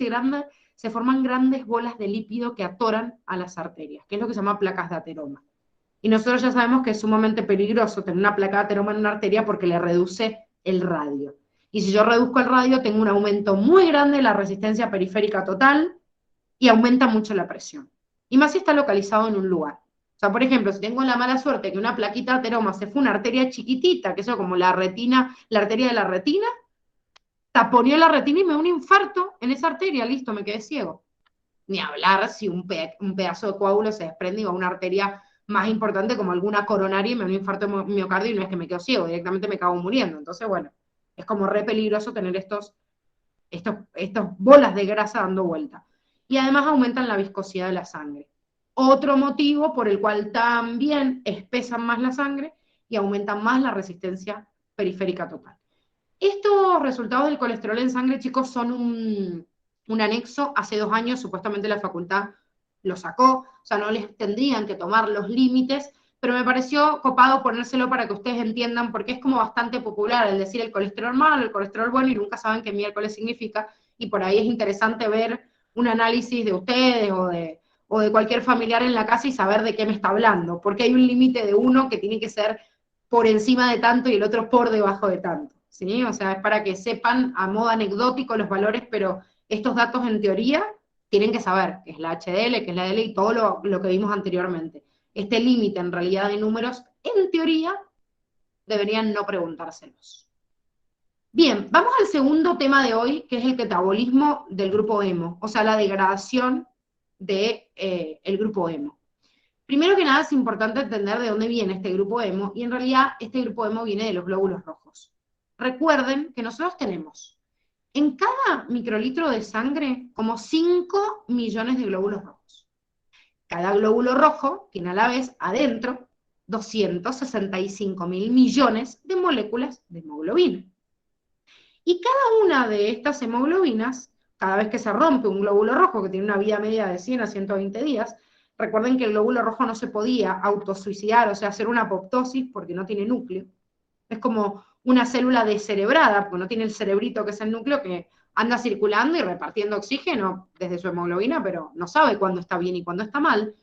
se forman grandes bolas de lípido que atoran a las arterias, que es lo que se llama placas de ateroma. Y nosotros ya sabemos que es sumamente peligroso tener una placa de ateroma en una arteria porque le reduce el radio. Y si yo reduzco el radio, tengo un aumento muy grande de la resistencia periférica total y aumenta mucho la presión. Y más si está localizado en un lugar. O sea, por ejemplo, si tengo la mala suerte que una plaquita de ateroma se fue una arteria chiquitita, que eso como la retina, la arteria de la retina, taponeó la retina y me da un infarto en esa arteria, listo, me quedé ciego. Ni hablar si un pedazo de coágulo se desprende y va a una arteria más importante como alguna coronaria y me da un infarto de miocardio y no es que me quedo ciego, directamente me acabo muriendo. Entonces, bueno, es como re peligroso tener estos bolas de grasa dando vuelta. Y además aumentan la viscosidad de la sangre. Otro motivo por el cual también espesan más la sangre y aumentan más la resistencia periférica total. Estos resultados del colesterol en sangre, chicos, son un anexo. Hace 2 años supuestamente la facultad lo sacó, o sea, no les tendrían que tomar los límites, pero me pareció copado ponérselo para que ustedes entiendan, porque es como bastante popular el decir el colesterol malo, el colesterol bueno, y nunca saben qué miércoles significa, y por ahí es interesante ver un análisis de ustedes o de cualquier familiar en la casa y saber de qué me está hablando, porque hay un límite de uno que tiene que ser por encima de tanto y el otro por debajo de tanto, ¿sí? O sea, es para que sepan a modo anecdótico los valores, pero estos datos en teoría tienen que saber qué es la HDL, qué es la DL y todo lo que vimos anteriormente. Este límite en realidad de números, en teoría, deberían no preguntárselos. Bien, vamos al segundo tema de hoy, que es el catabolismo del grupo hemo, o sea, la degradación del grupo hemo. Primero que nada es importante entender de dónde viene este grupo hemo, y en realidad este grupo hemo viene de los glóbulos rojos. Recuerden que nosotros tenemos en cada microlitro de sangre, como 5 millones de glóbulos rojos. Cada glóbulo rojo tiene a la vez adentro 265.000 millones de moléculas de hemoglobina. Y cada una de estas hemoglobinas, cada vez que se rompe un glóbulo rojo, que tiene una vida media de 100 a 120 días, recuerden que el glóbulo rojo no se podía autosuicidar, o sea, hacer una apoptosis porque no tiene núcleo. Es como una célula descerebrada, porque no tiene el cerebrito que es el núcleo, que anda circulando y repartiendo oxígeno desde su hemoglobina, pero no sabe cuándo está bien y cuándo está mal.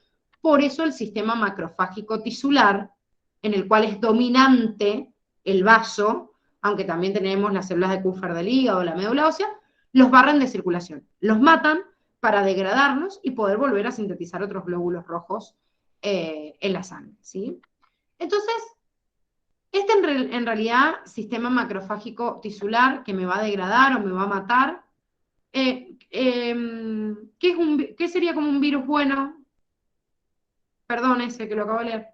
Por eso el sistema macrofágico tisular, en el cual es dominante el vaso, aunque también tenemos las células de Kupffer del hígado, la médula ósea, los barren de circulación, los matan para degradarlos y poder volver a sintetizar otros glóbulos rojos en la sangre, ¿sí? Entonces, este en realidad sistema macrofágico tisular que me va a degradar o me va a matar, ¿qué sería como un virus bueno? Perdón, ese que lo acabo de leer.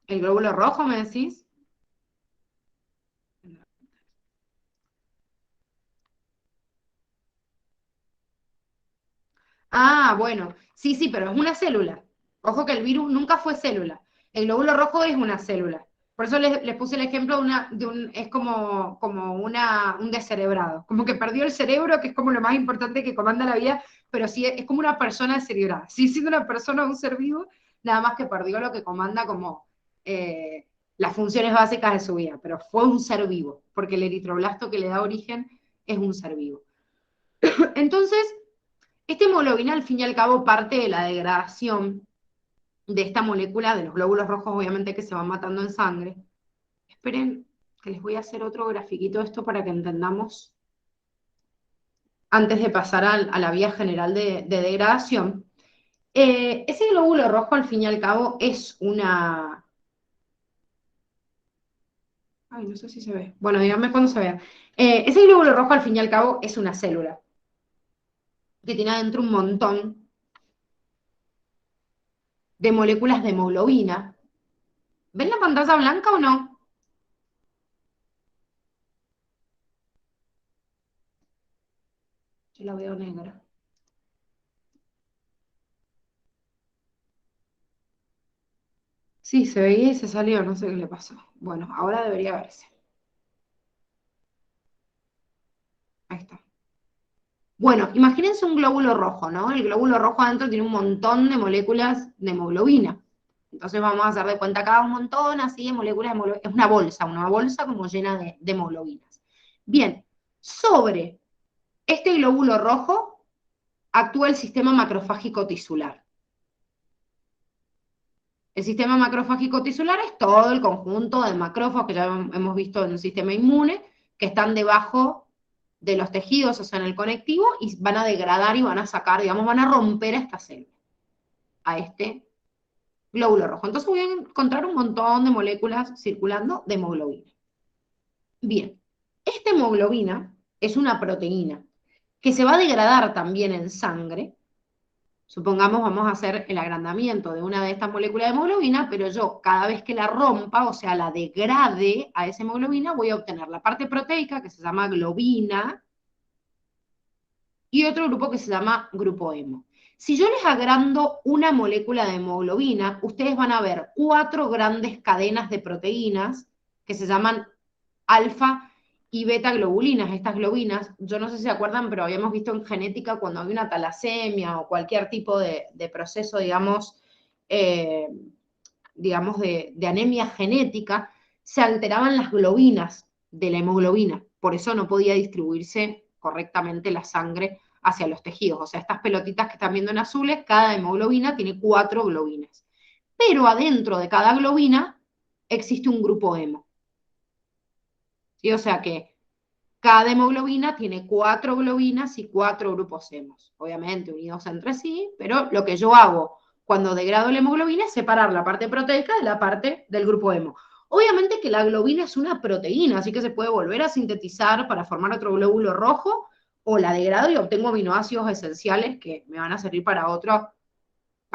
¿El glóbulo rojo, me decís? Ah, bueno, sí, sí, pero es una célula. Ojo que el virus nunca fue célula. El glóbulo rojo es una célula. Por eso les puse el ejemplo es como un descerebrado. Como que perdió el cerebro, que es como lo más importante que comanda la vida, pero sí es como una persona descerebrada. Sí, siendo una persona, un ser vivo, nada más que perdió lo que comanda como las funciones básicas de su vida, pero fue un ser vivo, porque el eritroblasto que le da origen es un ser vivo. Entonces, esta hemoglobina, al fin y al cabo, parte de la degradación de esta molécula, de los glóbulos rojos, obviamente, que se van matando en sangre. Esperen, que les voy a hacer otro grafiquito de esto para que entendamos, antes de pasar a la vía general de degradación. Ese glóbulo rojo, al fin y al cabo, es una... Ay, no sé si se ve. Bueno, díganme cuando se vea. Ese glóbulo rojo, al fin y al cabo, es una célula que tiene adentro un montón de moléculas de hemoglobina. ¿Ven la pantalla blanca o no? Yo la veo negra. Sí, se veía y se salió, no sé qué le pasó. Bueno, ahora debería verse. Ahí está. Bueno, imagínense un glóbulo rojo, ¿no? El glóbulo rojo adentro tiene un montón de moléculas de hemoglobina. Entonces vamos a hacer de cuenta cada un montón así de moléculas de hemoglobina. Es una bolsa como llena de hemoglobinas. Bien, sobre este glóbulo rojo actúa el sistema macrofágico tisular. El sistema macrofágico tisular es todo el conjunto de macrófagos que ya hemos visto en el sistema inmune, que están debajo de los tejidos, o sea, en el conectivo, y van a degradar y van a sacar, digamos, van a romper a esta célula, a este glóbulo rojo. Entonces voy a encontrar un montón de moléculas circulando de hemoglobina. Bien, esta hemoglobina es una proteína que se va a degradar también en sangre. Supongamos vamos a hacer el agrandamiento de una de estas moléculas de hemoglobina, pero yo cada vez que la rompa, o sea, la degrade a esa hemoglobina, voy a obtener la parte proteica, que se llama globina, y otro grupo que se llama grupo hemo. Si yo les agrando una molécula de hemoglobina, ustedes van a ver 4 grandes cadenas de proteínas que se llaman alfa y beta globulinas, estas globinas. Yo no sé si se acuerdan, pero habíamos visto en genética cuando había una talasemia o cualquier tipo de proceso, eh, digamos de anemia genética, se alteraban las globinas de la hemoglobina. Por eso no podía distribuirse correctamente la sangre hacia los tejidos. O sea, estas pelotitas que están viendo en azules, cada hemoglobina tiene 4 globinas. Pero adentro de cada globina existe un grupo hemo. ¿Sí? O sea que cada hemoglobina tiene 4 globinas y 4 grupos hemos, obviamente unidos entre sí, pero lo que yo hago cuando degrado la hemoglobina es separar la parte proteica de la parte del grupo hemo. Obviamente que la globina es una proteína, así que se puede volver a sintetizar para formar otro glóbulo rojo, o la degrado y obtengo aminoácidos esenciales que me van a servir para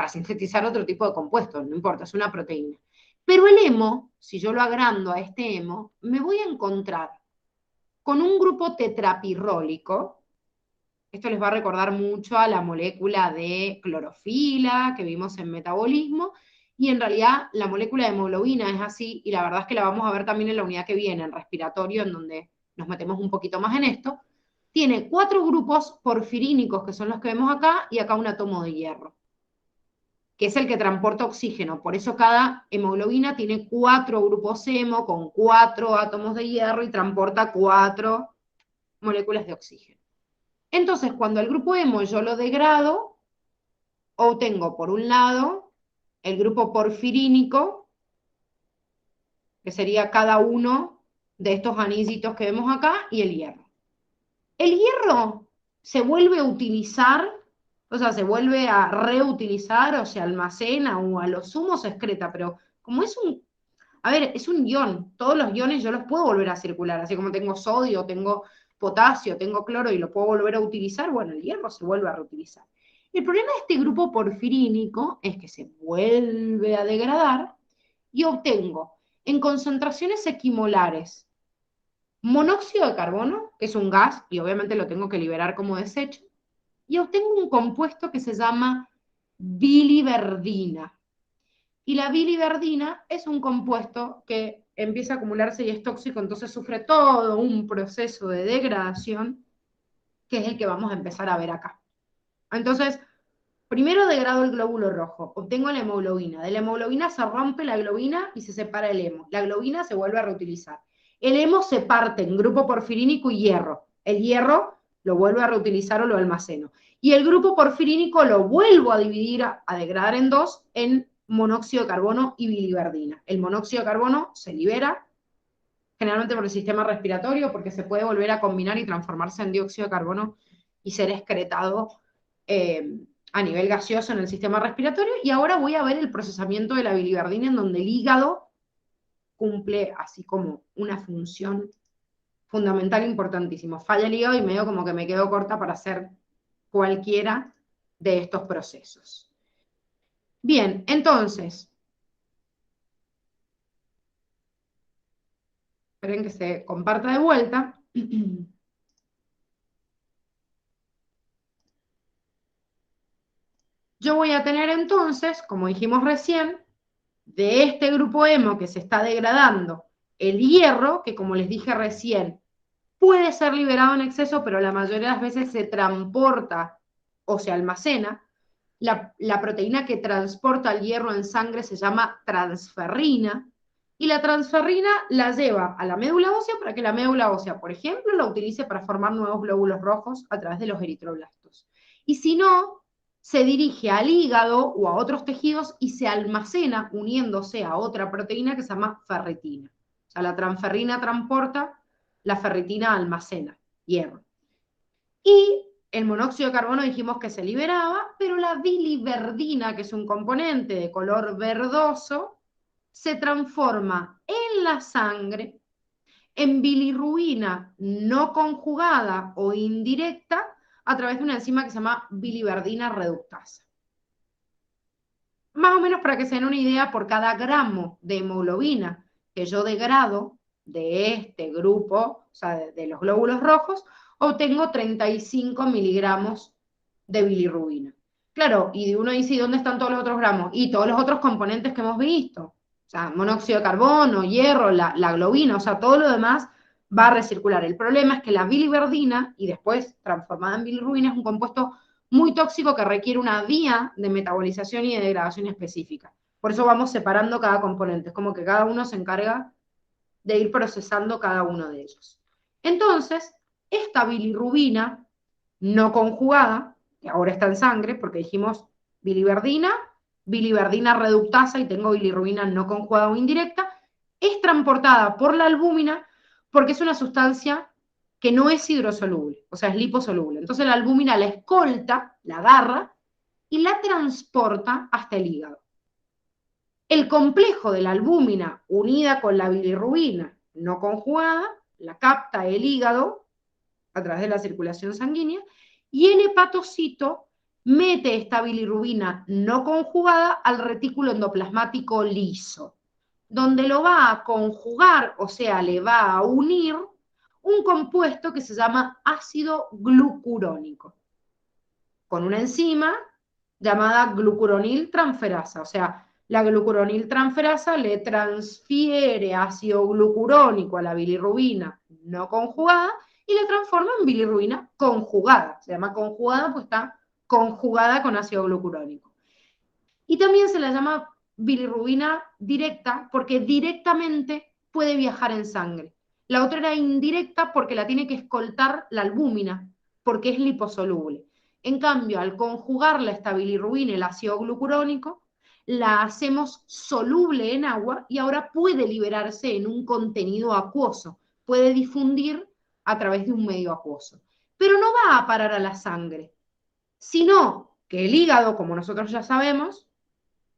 sintetizar otro tipo de compuestos, no importa, es una proteína. Pero el hemo, si yo lo agrando a este hemo, me voy a encontrar con un grupo tetrapirrólico. Esto les va a recordar mucho a la molécula de clorofila que vimos en metabolismo, y en realidad la molécula de hemoglobina es así, y la verdad es que la vamos a ver también en la unidad que viene, en respiratorio, en donde nos metemos un poquito más en esto. Tiene 4 grupos porfirínicos, que son los que vemos acá, y acá un átomo de hierro, que es el que transporta oxígeno. Por eso cada hemoglobina tiene 4 grupos hemo con 4 átomos de hierro y transporta 4 moléculas de oxígeno. Entonces, cuando el grupo hemo yo lo degrado, obtengo por un lado el grupo porfirínico, que sería cada uno de estos anillitos que vemos acá, y el hierro. El hierro se vuelve a utilizar, o sea, se vuelve a reutilizar o se almacena o a lo sumo se excreta, pero como es un, a ver, es un ion, todos los iones yo los puedo volver a circular, así como tengo sodio, tengo potasio, tengo cloro y lo puedo volver a utilizar, bueno, el hierro se vuelve a reutilizar. El problema de este grupo porfirínico es que se vuelve a degradar y obtengo en concentraciones equimolares monóxido de carbono, que es un gas y obviamente lo tengo que liberar como desecho, y obtengo un compuesto que se llama biliverdina. Y la biliverdina es un compuesto que empieza a acumularse y es tóxico, entonces sufre todo un proceso de degradación, que es el que vamos a empezar a ver acá. Entonces, primero degrado el glóbulo rojo, obtengo la hemoglobina. De la hemoglobina se rompe la globina y se separa el hemo. La globina se vuelve a reutilizar. El hemo se parte en grupo porfirínico y hierro. El hierro lo vuelvo a reutilizar o lo almaceno. Y el grupo porfirínico lo vuelvo a dividir, a degradar en dos, en monóxido de carbono y biliverdina. El monóxido de carbono se libera, generalmente por el sistema respiratorio, porque se puede volver a combinar y transformarse en dióxido de carbono y ser excretado a nivel gaseoso en el sistema respiratorio. Y ahora voy a ver el procesamiento de la biliverdina, en donde el hígado cumple así como una función fundamental importantísimo. Falla el hígado y medio como que me quedo corta para hacer cualquiera de estos procesos. Bien, entonces, esperen que se comparta de vuelta. Yo voy a tener entonces, como dijimos recién, de este grupo hemo que se está degradando, el hierro, que como les dije recién, puede ser liberado en exceso, pero la mayoría de las veces se transporta o se almacena. La proteína que transporta el hierro en sangre se llama transferrina, y la transferrina la lleva a la médula ósea para que la médula ósea, por ejemplo, la utilice para formar nuevos glóbulos rojos a través de los eritroblastos. Y si no, se dirige al hígado o a otros tejidos y se almacena uniéndose a otra proteína que se llama ferritina. O sea, la transferrina transporta, la ferritina almacena hierro. Y el monóxido de carbono dijimos que se liberaba, pero la biliverdina, que es un componente de color verdoso, se transforma en la sangre en bilirrubina no conjugada o indirecta a través de una enzima que se llama biliverdina reductasa. Más o menos para que se den una idea, por cada gramo de hemoglobina que yo degrado de este grupo, o sea, de los glóbulos rojos, obtengo 35 miligramos de bilirrubina. Claro, y uno dice, ¿y dónde están todos los otros gramos? Y todos los otros componentes que hemos visto. O sea, monóxido de carbono, hierro, la globina, o sea, todo lo demás va a recircular. El problema es que la biliverdina, y después transformada en bilirrubina, es un compuesto muy tóxico que requiere una vía de metabolización y de degradación específica. Por eso vamos separando cada componente. Es como que cada uno se encarga de ir procesando cada uno de ellos. Entonces, esta bilirrubina no conjugada, que ahora está en sangre, porque dijimos biliverdina, biliverdina reductasa y tengo bilirrubina no conjugada o indirecta, es transportada por la albúmina porque es una sustancia que no es hidrosoluble, o sea, es liposoluble. Entonces la albúmina la escolta, la agarra y la transporta hasta el hígado. El complejo de la albúmina unida con la bilirrubina no conjugada la capta el hígado a través de la circulación sanguínea y el hepatocito mete esta bilirrubina no conjugada al retículo endoplasmático liso. donde lo va a conjugar, o sea, le va a unir un compuesto que se llama ácido glucurónico, con una enzima llamada glucuroniltransferasa. O sea, la glucuroniltransferasa le transfiere ácido glucurónico a la bilirrubina no conjugada y le transforma en bilirrubina conjugada. Se llama conjugada pues está conjugada con ácido glucurónico. Y también se la llama bilirrubina directa porque directamente puede viajar en sangre. La otra era indirecta porque la tiene que escoltar la albúmina, porque es liposoluble. En cambio, al conjugarla esta bilirrubina, el ácido glucurónico, la hacemos soluble en agua y ahora puede liberarse en un contenido acuoso, puede difundir a través de un medio acuoso. Pero no va a parar a la sangre, sino que el hígado, como nosotros ya sabemos,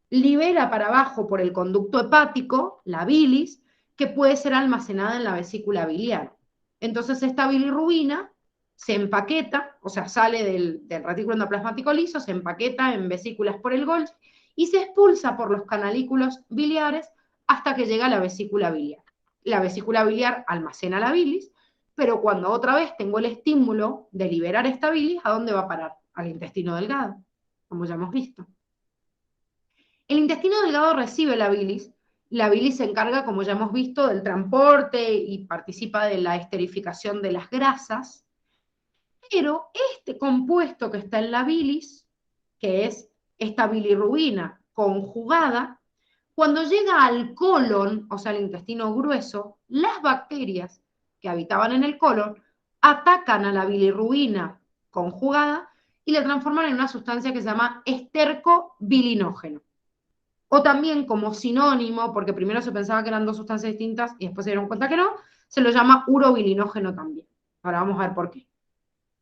libera para abajo por el conducto hepático la bilis, que puede ser almacenada en la vesícula biliar. Entonces esta bilirrubina se empaqueta, o sea, sale del retículo endoplasmático liso, se empaqueta en vesículas por el Golgi y se expulsa por los canalículos biliares hasta que llega a la vesícula biliar. La vesícula biliar almacena la bilis, pero cuando otra vez tengo el estímulo de liberar esta bilis, ¿a dónde va a parar? Al intestino delgado, como ya hemos visto. El intestino delgado recibe la bilis se encarga, como ya hemos visto, del transporte y participa de la esterificación de las grasas, pero este compuesto que está en la bilis, que es esta bilirrubina conjugada, cuando llega al colon, o sea, al intestino grueso, las bacterias que habitaban en el colon atacan a la bilirrubina conjugada y la transforman en una sustancia que se llama estercobilinógeno. O también como sinónimo, porque primero se pensaba que eran dos sustancias distintas y después se dieron cuenta que no, se lo llama urobilinógeno también. Ahora vamos a ver por qué.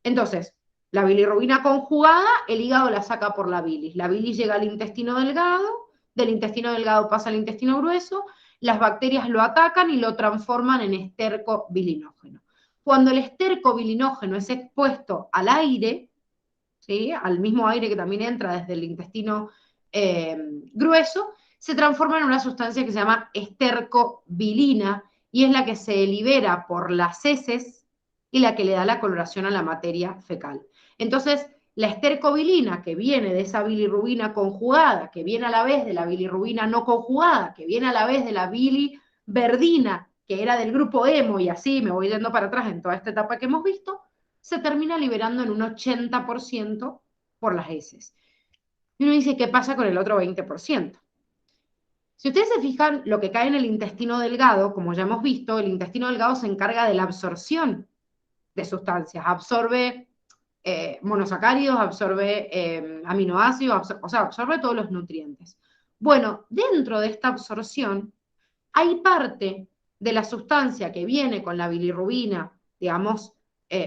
Entonces, la bilirrubina conjugada, el hígado la saca por la bilis llega al intestino delgado, del intestino delgado pasa al intestino grueso, las bacterias lo atacan y lo transforman en estercobilinógeno. Cuando el estercobilinógeno es expuesto al aire, ¿sí?, al mismo aire que también entra desde el intestino grueso, se transforma en una sustancia que se llama estercobilina y es la que se libera por las heces y la que le da la coloración a la materia fecal. Entonces, la estercobilina, que viene de esa bilirrubina conjugada, que viene a la vez de la bilirrubina no conjugada, que viene a la vez de la biliverdina, que era del grupo hemo, y así me voy yendo para atrás en toda esta etapa que hemos visto, se termina liberando en un 80% por las heces. Y uno dice, ¿qué pasa con el otro 20%? Si ustedes se fijan, lo que cae en el intestino delgado, como ya hemos visto, el intestino delgado se encarga de la absorción de sustancias, absorbe monosacáridos, absorbe aminoácidos, o sea, absorbe todos los nutrientes. Bueno, dentro de esta absorción hay parte de la sustancia que viene con la bilirrubina, digamos,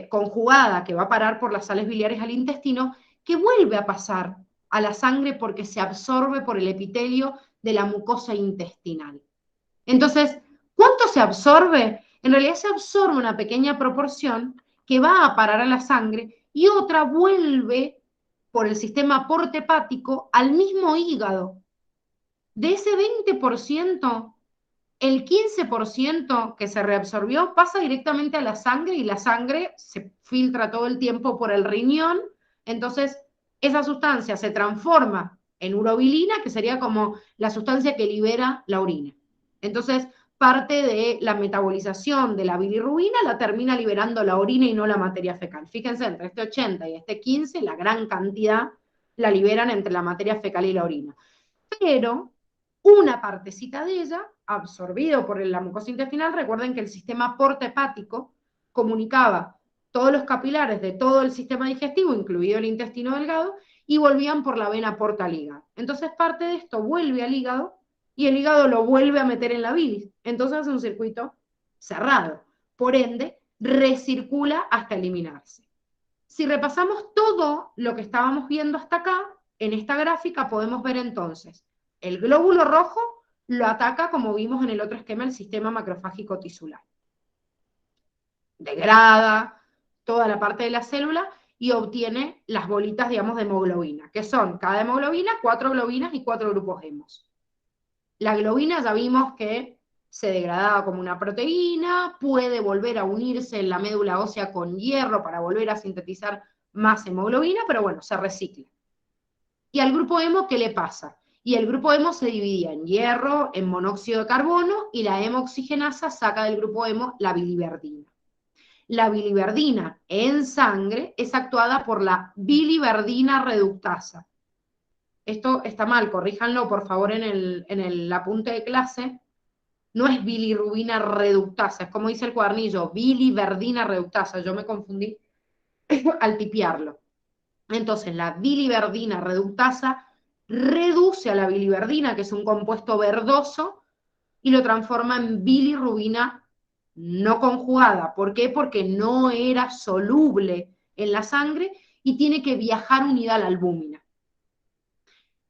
conjugada, que va a parar por las sales biliares al intestino, que vuelve a pasar a la sangre porque se absorbe por el epitelio de la mucosa intestinal. Entonces, ¿cuánto se absorbe? En realidad se absorbe una pequeña proporción que va a parar a la sangre y otra vuelve por el sistema aporte hepático al mismo hígado. De ese 20%, el 15% que se reabsorbió pasa directamente a la sangre y la sangre se filtra todo el tiempo por el riñón, entonces esa sustancia se transforma en urobilina, que sería como la sustancia que libera la orina. Entonces, parte de la metabolización de la bilirrubina la termina liberando la orina y no la materia fecal. Fíjense, entre este 80 y este 15, la gran cantidad la liberan entre la materia fecal y la orina. Pero una partecita de ella, absorbido por la mucosa intestinal, recuerden que el sistema porta-hepático comunicaba todos los capilares de todo el sistema digestivo, incluido el intestino delgado, y volvían por la vena porta al hígado. Entonces parte de esto vuelve al hígado y el hígado lo vuelve a meter en la bilis. Entonces hace un circuito cerrado. Por ende, recircula hasta eliminarse. Si repasamos todo lo que estábamos viendo hasta acá, en esta gráfica podemos ver entonces el glóbulo rojo lo ataca, como vimos en el otro esquema, el sistema macrofágico tisular. Degrada toda la parte de la célula y obtiene las bolitas, digamos, de hemoglobina, que son cada hemoglobina 4 globinas y 4 grupos hemos. La globina ya vimos que se degradaba como una proteína, puede volver a unirse en la médula ósea con hierro para volver a sintetizar más hemoglobina, pero bueno, se recicla. ¿Y al grupo hemo qué le pasa? Y el grupo hemo se dividía en hierro, en monóxido de carbono, y la hemoxigenasa saca del grupo hemo la biliverdina. La biliverdina en sangre es actuada por la biliverdina reductasa. Esto está mal, corríjanlo por favor en el apunte de clase. No es bilirrubina reductasa, es como dice el cuadernillo, biliverdina reductasa. Yo me confundí al tipiarlo. Entonces, la biliverdina reductasa reduce a la biliverdina, que es un compuesto verdoso, y lo transforma en bilirrubina no conjugada. ¿Por qué? Porque no era soluble en la sangre y tiene que viajar unida a la albúmina.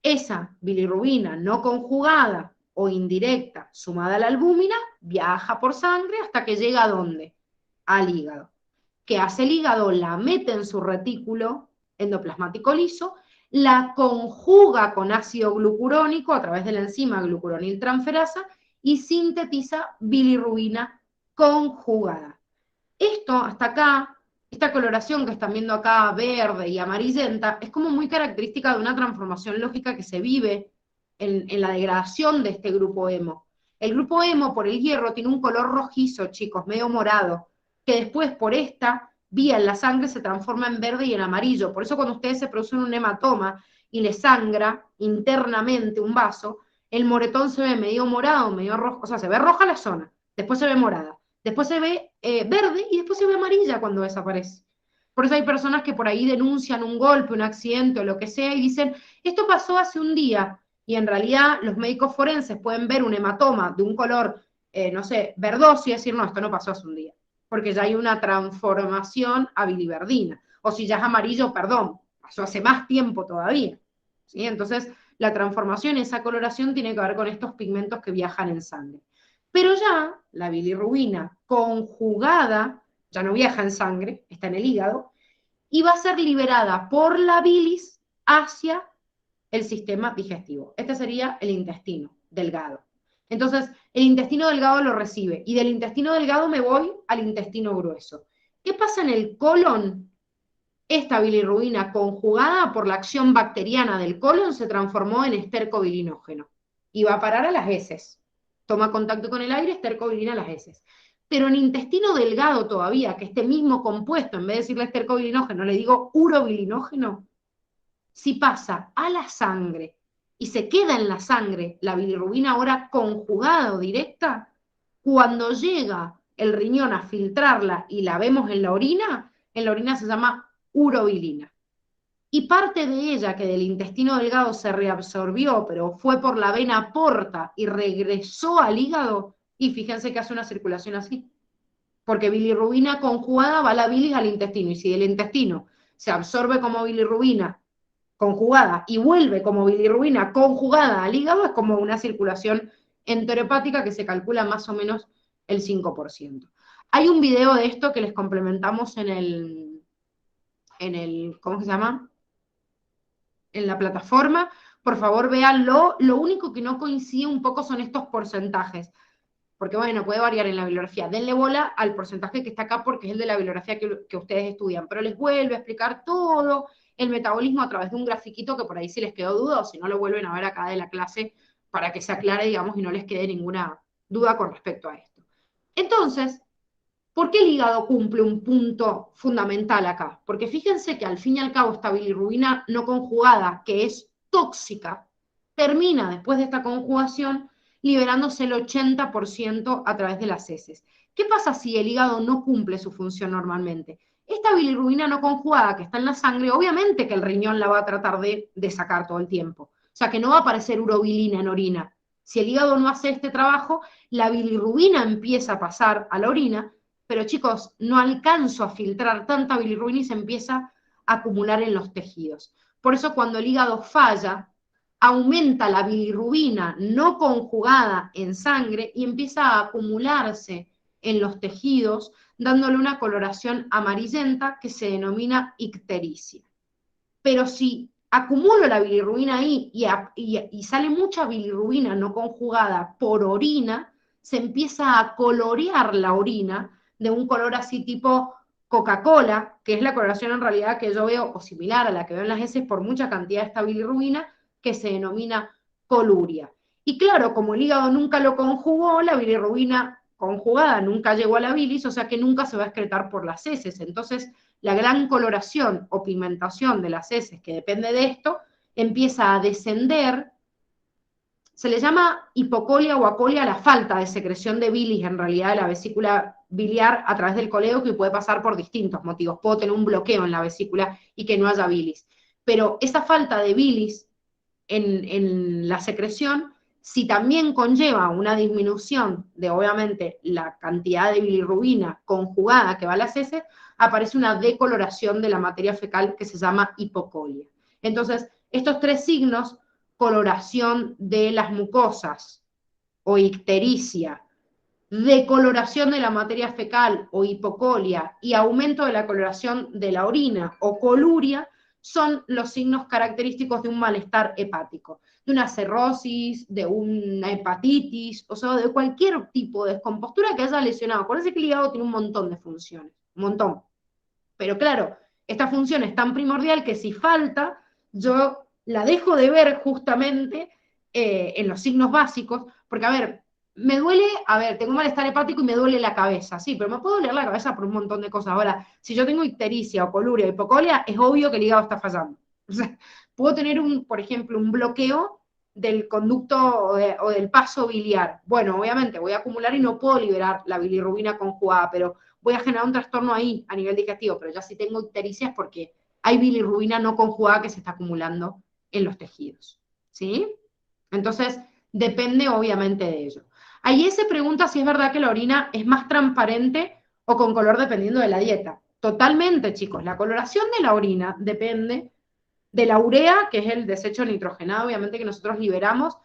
Esa bilirrubina no conjugada o indirecta sumada a la albúmina viaja por sangre hasta que llega ¿a dónde? Al hígado. ¿Qué hace el hígado? La mete en su retículo endoplasmático liso, la conjuga con ácido glucurónico a través de la enzima glucuroniltransferasa y sintetiza bilirrubina conjugada. Esto hasta acá, esta coloración que están viendo acá, verde y amarillenta, es como muy característica de una transformación lógica que se vive en la degradación de este grupo hemo. El grupo hemo por el hierro tiene un color rojizo, chicos, medio morado, que después por esta vía en la sangre se transforma en verde y en amarillo. Por eso cuando ustedes se producen un hematoma y le sangra internamente un vaso, el moretón se ve medio morado, medio rojo, o sea, se ve roja la zona, después se ve morada, después se ve verde y después se ve amarilla cuando desaparece. Por eso hay personas que por ahí denuncian un golpe, un accidente o lo que sea y dicen, esto pasó hace un día, y en realidad los médicos forenses pueden ver un hematoma de un color, no sé, verdoso y decir, no, esto no pasó hace un día, porque ya hay una transformación a biliverdina. O si ya es amarillo, perdón, pasó hace más tiempo todavía. ¿Sí? Entonces, la transformación, esa coloración tiene que ver con estos pigmentos que viajan en sangre. Pero ya la bilirrubina conjugada ya no viaja en sangre, está en el hígado, y va a ser liberada por la bilis hacia el sistema digestivo. Este sería el intestino delgado. Entonces, el intestino delgado lo recibe, y del intestino delgado me voy al intestino grueso. ¿Qué pasa en el colon? Esta bilirrubina conjugada por la acción bacteriana del colon se transformó en estercobilinógeno y va a parar a las heces. Toma contacto con el aire, estercobilina a las heces. Pero en intestino delgado todavía, que este mismo compuesto, en vez de decirle estercobilinógeno, le digo urobilinógeno, si pasa a la sangre y se queda en la sangre la bilirrubina ahora conjugada o directa, cuando llega el riñón a filtrarla y la vemos en la orina se llama urobilina. Y parte de ella, que del intestino delgado se reabsorbió, pero fue por la vena porta y regresó al hígado, y fíjense que hace una circulación así. Porque bilirrubina conjugada va la bilis al intestino, y si el intestino se absorbe como bilirrubina conjugada y vuelve como bilirrubina conjugada al hígado, es como una circulación enterohepática que se calcula más o menos el 5%. Hay un video de esto que les complementamos ¿cómo se llama? En la plataforma, por favor véanlo. Lo único que no coincide un poco son estos porcentajes, porque bueno, puede variar en la bibliografía. Denle bola al porcentaje que está acá porque es el de la bibliografía que ustedes estudian, pero les vuelve a explicar todo el metabolismo a través de un grafiquito que por ahí si les quedó duda o si no lo vuelven a ver acá de la clase para que se aclare, digamos, y no les quede ninguna duda con respecto a esto. Entonces, ¿por qué el hígado cumple un punto fundamental acá? Porque fíjense que al fin y al cabo esta bilirrubina no conjugada, que es tóxica, termina después de esta conjugación liberándose el 80% a través de las heces. ¿Qué pasa si el hígado no cumple su función normalmente? Esta bilirrubina no conjugada que está en la sangre, obviamente que el riñón la va a tratar de sacar todo el tiempo. O sea, que no va a aparecer urobilina en orina. Si el hígado no hace este trabajo, la bilirrubina empieza a pasar a la orina, pero chicos, no alcanzo a filtrar tanta bilirrubina y se empieza a acumular en los tejidos. Por eso cuando el hígado falla, aumenta la bilirrubina no conjugada en sangre y empieza a acumularse en los tejidos, dándole una coloración amarillenta que se denomina ictericia. Pero si acumulo la bilirrubina ahí y sale mucha bilirrubina no conjugada por orina, se empieza a colorear la orina de un color así tipo Coca-Cola, que es la coloración en realidad que yo veo, o similar a la que veo en las heces por mucha cantidad de esta bilirrubina, que se denomina coluria. Y claro, como el hígado nunca lo conjugó, la bilirrubina conjugada nunca llegó a la bilis, o sea que nunca se va a excretar por las heces. Entonces, la gran coloración o pigmentación de las heces, que depende de esto, empieza a descender. Se le llama hipocolia o acolia a la falta de secreción de bilis, en realidad, de la vesícula biliar a través del coleo, que puede pasar por distintos motivos. Puedo tener un bloqueo en la vesícula y que no haya bilis. Pero esa falta de bilis en la secreción, si también conlleva una disminución de, obviamente, la cantidad de bilirrubina conjugada que va a las heces, aparece una decoloración de la materia fecal que se llama hipocolia. Entonces, estos tres signos, coloración de las mucosas o ictericia, decoloración de la materia fecal o hipocolia y aumento de la coloración de la orina o coluria, son los signos característicos de un malestar hepático, de una cirrosis, de una hepatitis, o sea, de cualquier tipo de descompostura que haya lesionado. Acuérdense que el hígado tiene un montón de funciones, un montón. Pero claro, esta función es tan primordial que si falta, yo la dejo de ver justamente en los signos básicos, porque a ver, me duele, a ver, tengo malestar hepático y me duele la cabeza, sí, pero me puede doler la cabeza por un montón de cosas. Ahora, si yo tengo ictericia o coluria o hipocolia, es obvio que el hígado está fallando. O sea, puedo tener, por ejemplo, un bloqueo del conducto o del paso biliar. Bueno, obviamente voy a acumular y no puedo liberar la bilirrubina conjugada, pero voy a generar un trastorno ahí a nivel digestivo, pero ya si tengo ictericia es porque hay bilirrubina no conjugada que se está acumulando en los tejidos, ¿sí? Entonces, depende obviamente de ello. Ahí se pregunta si es verdad que la orina es más transparente o con color dependiendo de la dieta. Totalmente, chicos. La coloración de la orina depende de la urea, que es el desecho nitrogenado, obviamente, que nosotros liberamos,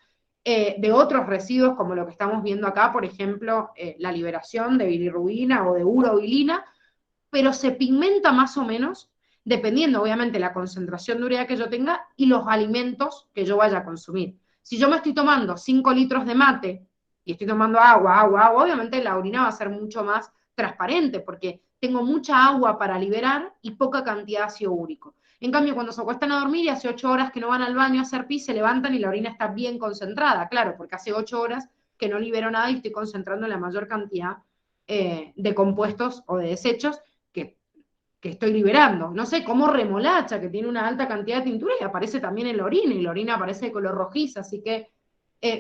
de otros residuos, como lo que estamos viendo acá, por ejemplo, la liberación de bilirrubina o de urobilina, pero se pigmenta más o menos, dependiendo, obviamente, la concentración de urea que yo tenga y los alimentos que yo vaya a consumir. Si yo me estoy tomando 5 litros de mate y estoy tomando agua, obviamente la orina va a ser mucho más transparente, porque tengo mucha agua para liberar y poca cantidad de ácido úrico. En cambio, cuando se acuestan a dormir y hace 8 horas que no van al baño a hacer pis, se levantan y la orina está bien concentrada, claro, porque hace 8 horas que no libero nada y estoy concentrando la mayor cantidad de compuestos o de desechos que, que estoy liberando. No sé, como remolacha, que tiene una alta cantidad de tintura y aparece también en la orina, y la orina aparece de color rojiza, así que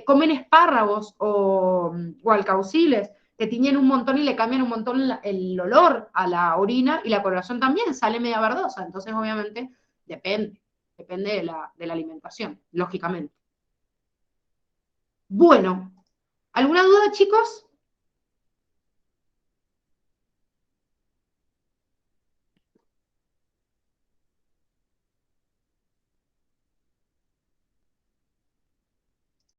comen espárragos o alcauciles que tiñen un montón y le cambian un montón el olor a la orina, y la coloración también sale media verdosa. Entonces, obviamente, depende de la alimentación, lógicamente. Bueno, ¿alguna duda, chicos?